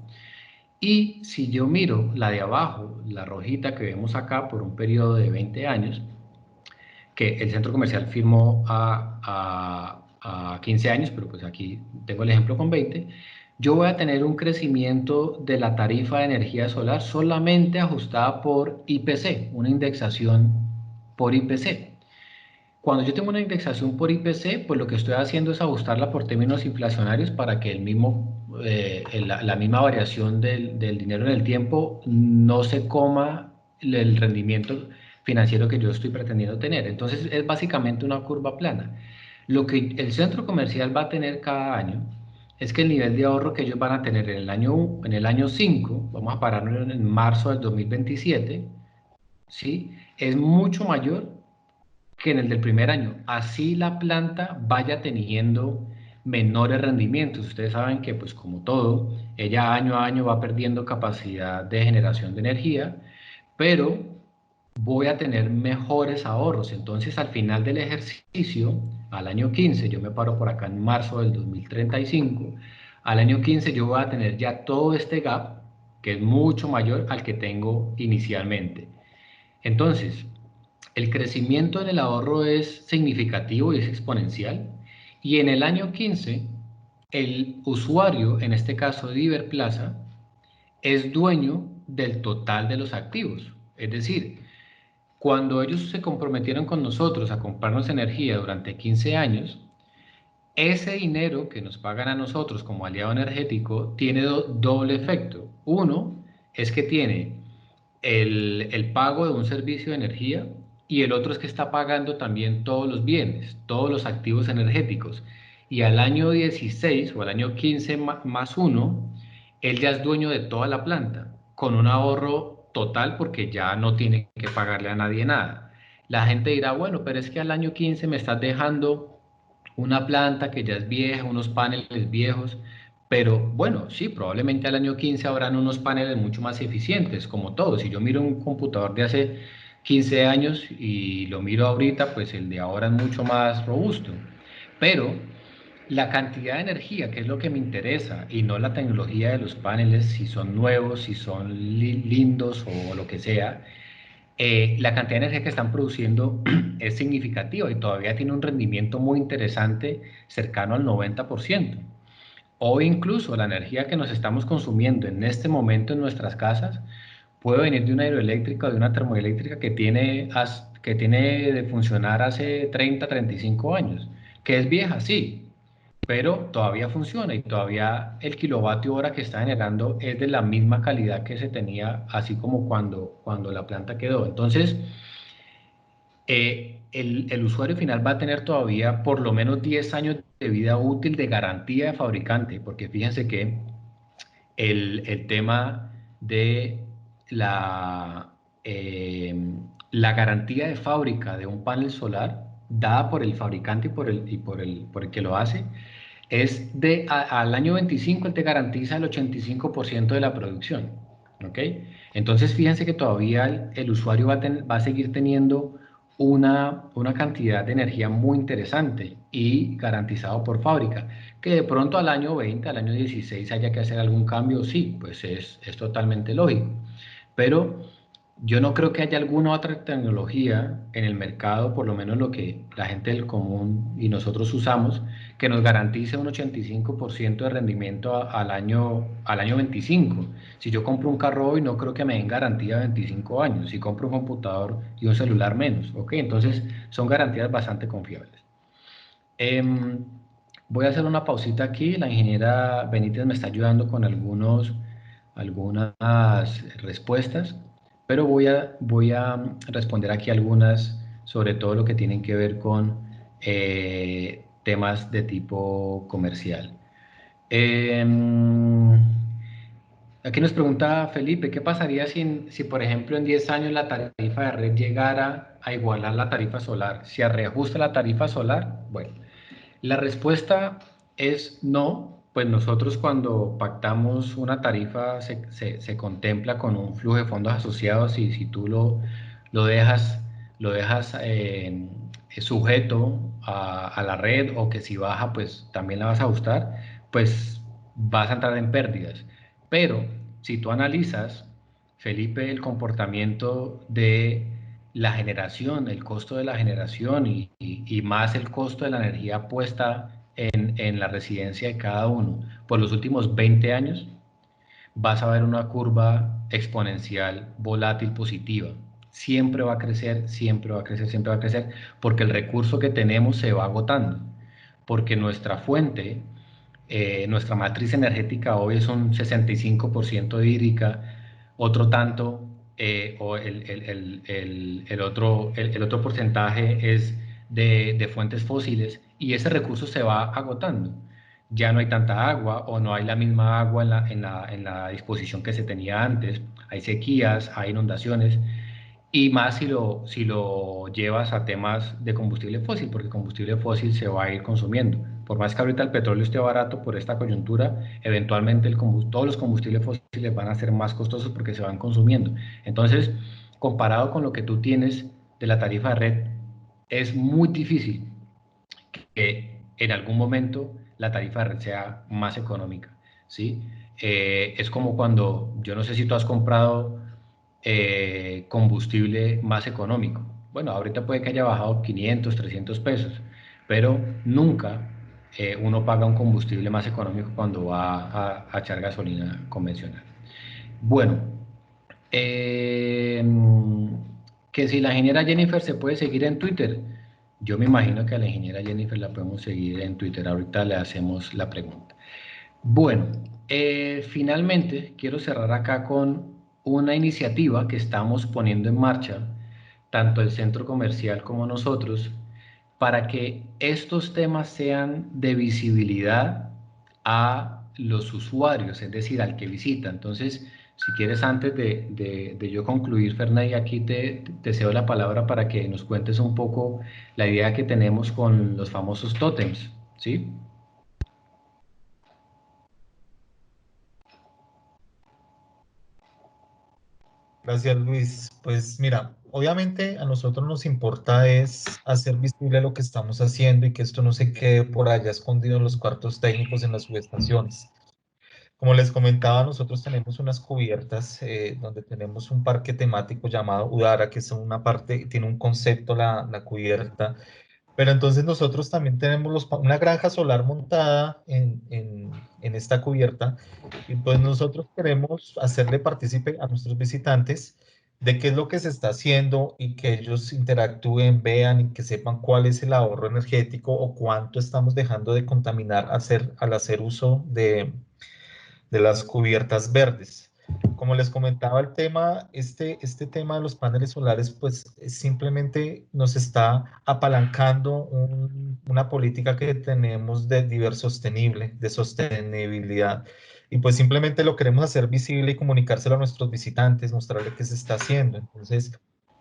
Y si yo miro la de abajo, la rojita que vemos acá por un periodo de 20 años, que el centro comercial firmó a 15 años, pero pues aquí tengo el ejemplo con 20, yo voy a tener un crecimiento de la tarifa de energía solar solamente ajustada por IPC, una indexación por IPC. Cuando yo tengo una indexación por IPC, pues lo que estoy haciendo es ajustarla por términos inflacionarios para que la misma variación del dinero en el tiempo no se coma el rendimiento financiero que yo estoy pretendiendo tener. Entonces es básicamente una curva plana. Lo que el centro comercial va a tener cada año es que el nivel de ahorro que ellos van a tener en el año 5, vamos a pararnos en marzo del 2027, ¿sí? Es mucho mayor que en el del primer año. Así la planta vaya teniendo menores rendimientos. Ustedes saben que, pues como todo, ella año a año va perdiendo capacidad de generación de energía, pero voy a tener mejores ahorros. Entonces, al final del ejercicio, al año 15, yo me paro por acá en marzo del 2035, al año 15 yo voy a tener ya todo este gap, que es mucho mayor al que tengo inicialmente. Entonces, el crecimiento en el ahorro es significativo y es exponencial. Y en el año 15, el usuario, en este caso de Iberplaza, es dueño del total de los activos. Es decir, cuando ellos se comprometieron con nosotros a comprarnos energía durante 15 años, ese dinero que nos pagan a nosotros como aliado energético tiene doble efecto. Uno, es que tiene el pago de un servicio de energía y el otro es que está pagando también todos los bienes, todos los activos energéticos. Y al año 16 o al año 15 más uno, él ya es dueño de toda la planta, con un ahorro total porque ya no tiene que pagarle a nadie nada. La gente dirá, bueno, pero es que al año 15 me estás dejando una planta que ya es vieja, unos paneles viejos, pero bueno, sí, probablemente al año 15 habrán unos paneles mucho más eficientes, como todos. Si yo miro un computador de hace 15 años y lo miro ahorita, pues el de ahora es mucho más robusto. Pero la cantidad de energía, que es lo que me interesa, y no la tecnología de los paneles, si son nuevos, si son lindos o lo que sea, la cantidad de energía que están produciendo es significativa y todavía tiene un rendimiento muy interesante, cercano al 90%. O incluso la energía que nos estamos consumiendo en este momento en nuestras casas puede venir de una hidroeléctrica o de una termoeléctrica que tiene de funcionar hace 30, 35 años, que es vieja, sí, pero todavía funciona y todavía el kilovatio hora que está generando es de la misma calidad que se tenía, así como cuando la planta quedó. Entonces, el usuario final va a tener todavía por lo menos 10 años de vida útil de garantía de fabricante, porque fíjense que el tema de la, eh, la garantía de fábrica de un panel solar dada por el fabricante y por el que lo hace es al año 25 él te garantiza el 85% de la producción, ¿ok? Entonces fíjense que todavía el usuario va a seguir teniendo una cantidad de energía muy interesante y garantizado por fábrica. Que de pronto al año 20, al año 16 haya que hacer algún cambio, sí, pues es totalmente lógico. Pero yo no creo que haya alguna otra tecnología en el mercado, por lo menos lo que la gente del común y nosotros usamos, que nos garantice un 85% de rendimiento al año 25. Si yo compro un carro hoy, no creo que me den garantía de 25 años. Si compro un computador y un celular, menos. ¿Ok? Entonces, son garantías bastante confiables. Em, Voy a hacer una pausita aquí. La ingeniera Benítez me está ayudando con algunas respuestas, pero voy a responder aquí algunas, sobre todo lo que tienen que ver con temas de tipo comercial. Em, Aquí nos pregunta Felipe, ¿qué pasaría si, por ejemplo, en 10 años la tarifa de red llegara a igualar la tarifa solar? ¿Se reajusta la tarifa solar? Bueno, la respuesta es no, pues nosotros cuando pactamos una tarifa se contempla con un flujo de fondos asociados y si tú lo dejas sujeto a la red o que si baja pues también la vas a ajustar, pues vas a entrar en pérdidas. Pero si tú analizas, Felipe, el comportamiento de la generación, el costo de la generación y más el costo de la energía puesta en la residencia de cada uno por los últimos 20 años, vas a ver una curva exponencial volátil positiva. Siempre va a crecer, siempre va a crecer, siempre va a crecer, porque el recurso que tenemos se va agotando, porque nuestra fuente, nuestra matriz energética hoy es un 65% hídrica, otro tanto, o el otro porcentaje es de fuentes fósiles y ese recurso se va agotando. Ya no hay tanta agua o no hay la misma agua en la disposición que se tenía antes, hay sequías, hay inundaciones. Y más si lo llevas a temas de combustible fósil, porque el combustible fósil se va a ir consumiendo. Por más que ahorita el petróleo esté barato por esta coyuntura, eventualmente todos los combustibles fósiles van a ser más costosos porque se van consumiendo. Entonces, comparado con lo que tú tienes de la tarifa de red, es muy difícil que en algún momento la tarifa de red sea más económica, ¿sí? Es como cuando, yo no sé si tú has comprado combustible más económico. Bueno, ahorita puede que haya bajado 500, 300 pesos, pero nunca uno paga un combustible más económico cuando va a echar gasolina convencional. Bueno, eh, que si la ingeniera Jennifer se puede seguir en Twitter, yo me imagino que a la ingeniera Jennifer la podemos seguir en Twitter. Ahorita le hacemos la pregunta. Bueno, finalmente quiero cerrar acá con una iniciativa que estamos poniendo en marcha, tanto el centro comercial como nosotros, para que estos temas sean de visibilidad a los usuarios, es decir, al que visita. Entonces, si quieres, antes de yo concluir, Ferney, aquí te cedo la palabra para que nos cuentes un poco la idea que tenemos con los famosos tótems, ¿sí? Gracias, Luis. Pues mira, obviamente a nosotros nos importa es hacer visible lo que estamos haciendo y que esto no se quede por allá escondido en los cuartos técnicos en las subestaciones. Como les comentaba, nosotros tenemos unas cubiertas donde tenemos un parque temático llamado Udara, que es una parte, tiene un concepto la cubierta, pero entonces nosotros también tenemos una granja solar montada en esta cubierta y pues nosotros queremos hacerle partícipe a nuestros visitantes de qué es lo que se está haciendo y que ellos interactúen, vean y que sepan cuál es el ahorro energético o cuánto estamos dejando de contaminar al hacer uso de las cubiertas verdes. Como les comentaba el tema, este tema de los paneles solares, pues simplemente nos está apalancando una política que tenemos de sostenible, de sostenibilidad. Y pues simplemente lo queremos hacer visible y comunicárselo a nuestros visitantes, mostrarle qué se está haciendo. Entonces,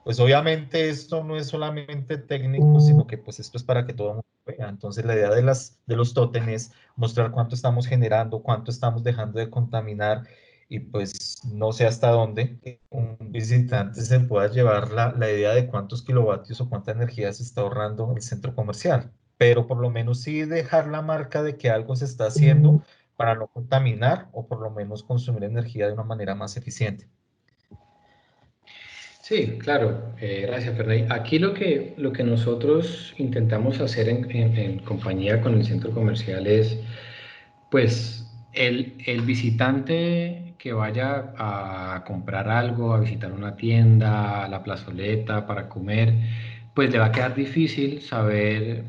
pues obviamente esto no es solamente técnico, sino que pues esto es para que todo el mundo vea. Entonces la idea de los tótenes mostrar cuánto estamos generando, cuánto estamos dejando de contaminar y pues no sé hasta dónde un visitante se pueda llevar la idea de cuántos kilovatios o cuánta energía se está ahorrando en el centro comercial, pero por lo menos sí dejar la marca de que algo se está haciendo para no contaminar o por lo menos consumir energía de una manera más eficiente. Sí, claro, gracias, Ferney. Aquí lo que nosotros intentamos hacer en compañía con el centro comercial es, pues, el visitante que vaya a comprar algo, a visitar una tienda, a la plazoleta para comer, pues le va a quedar difícil saber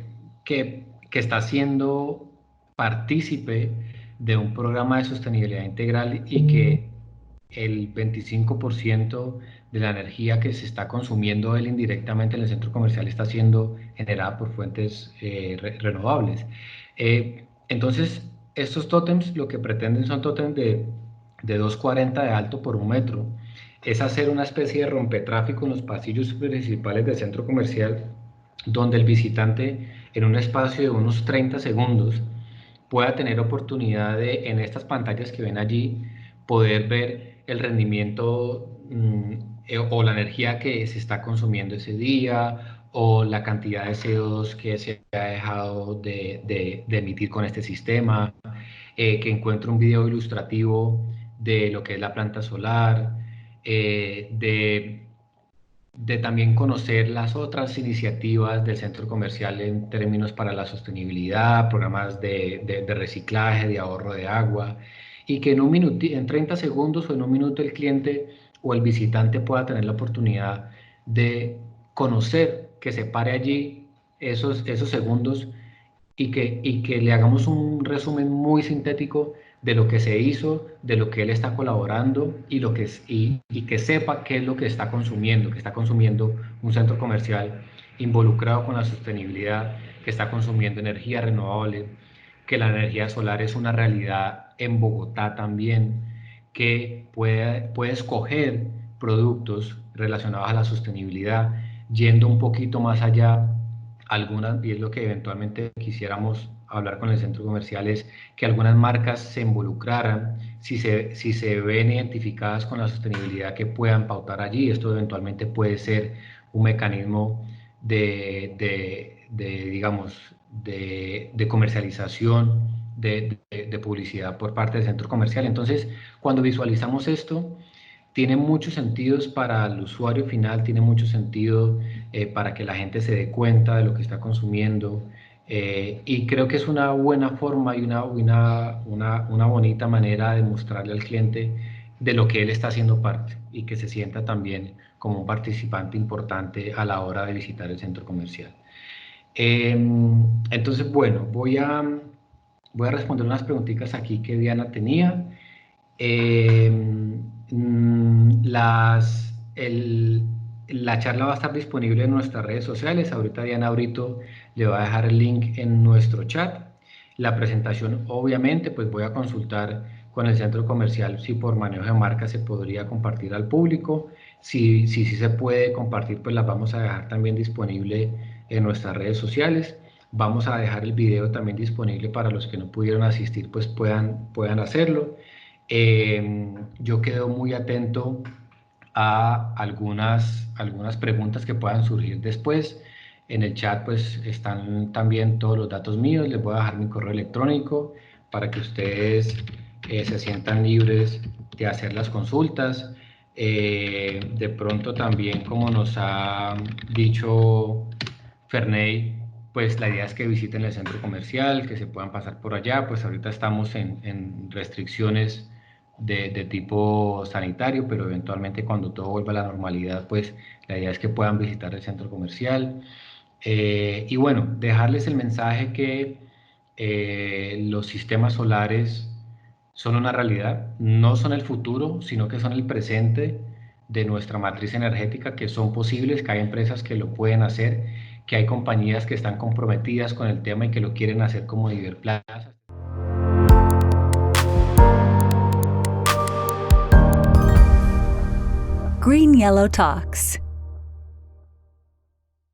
que está siendo partícipe de un programa de sostenibilidad integral y que el 25% de la energía que se está consumiendo él indirectamente en el centro comercial está siendo generada por fuentes renovables. Entonces, estos tótems lo que pretenden son tótems de 2,40 de alto por 1 metro. Es hacer una especie de rompetráfico en los pasillos principales del centro comercial, donde el visitante en un espacio de unos 30 segundos pueda tener oportunidad de, en estas pantallas que ven allí, poder ver el rendimiento o la energía que se está consumiendo ese día o la cantidad de CO2 que se ha dejado de emitir con este sistema, que encuentre un video ilustrativo de lo que es la planta solar, de también conocer las otras iniciativas del centro comercial en términos para la sostenibilidad, programas de reciclaje, de ahorro de agua, y que en un minuto, en 30 segundos o en 1 minuto el cliente o el visitante pueda tener la oportunidad de conocer, que se pare allí esos segundos y que le hagamos un resumen muy sintético de lo que se hizo, de lo que él está colaborando y, y que sepa qué es lo que está consumiendo un centro comercial involucrado con la sostenibilidad, que está consumiendo energía renovable, que la energía solar es una realidad en Bogotá también, que puede escoger productos relacionados a la sostenibilidad, yendo un poquito más allá algunas, y es lo que eventualmente quisiéramos hablar con el centro comercial, es que algunas marcas se involucraran, si se ven identificadas con la sostenibilidad, que puedan pautar allí. Esto eventualmente puede ser un mecanismo digamos, de comercialización, de publicidad por parte del centro comercial. Entonces, cuando visualizamos esto, tiene muchos sentidos para el usuario final, tiene mucho sentido para que la gente se dé cuenta de lo que está consumiendo, y creo que es una buena forma y una bonita manera de mostrarle al cliente de lo que él está haciendo parte y que se sienta también como un participante importante a la hora de visitar el centro comercial. Entonces, bueno, voy a responder unas preguntitas aquí que Diana tenía. La charla va a estar disponible en nuestras redes sociales. Ahorita Diana Brito le va a dejar el link en nuestro chat. La presentación, obviamente, pues voy a consultar con el centro comercial si por manejo de marca se podría compartir al público. Si se puede compartir, pues las vamos a dejar también disponible en nuestras redes sociales. Vamos a dejar el video también disponible para los que no pudieron asistir, pues puedan hacerlo. Yo quedo muy atento a algunas preguntas que puedan surgir después. En el chat pues están también todos los datos míos, les voy a dejar mi correo electrónico para que ustedes se sientan libres de hacer las consultas. De pronto también, como nos ha dicho Ferney, pues la idea es que visiten el centro comercial, que se puedan pasar por allá, pues ahorita estamos en restricciones de tipo sanitario, pero eventualmente cuando todo vuelva a la normalidad, pues la idea es que puedan visitar el centro comercial. Y bueno, dejarles el mensaje que los sistemas solares son una realidad, no son el futuro, sino que son el presente de nuestra matriz energética, que son posibles, que hay empresas que lo pueden hacer, que hay compañías que están comprometidas con el tema y que lo quieren hacer como Iberplaza. Green Yellow Talks.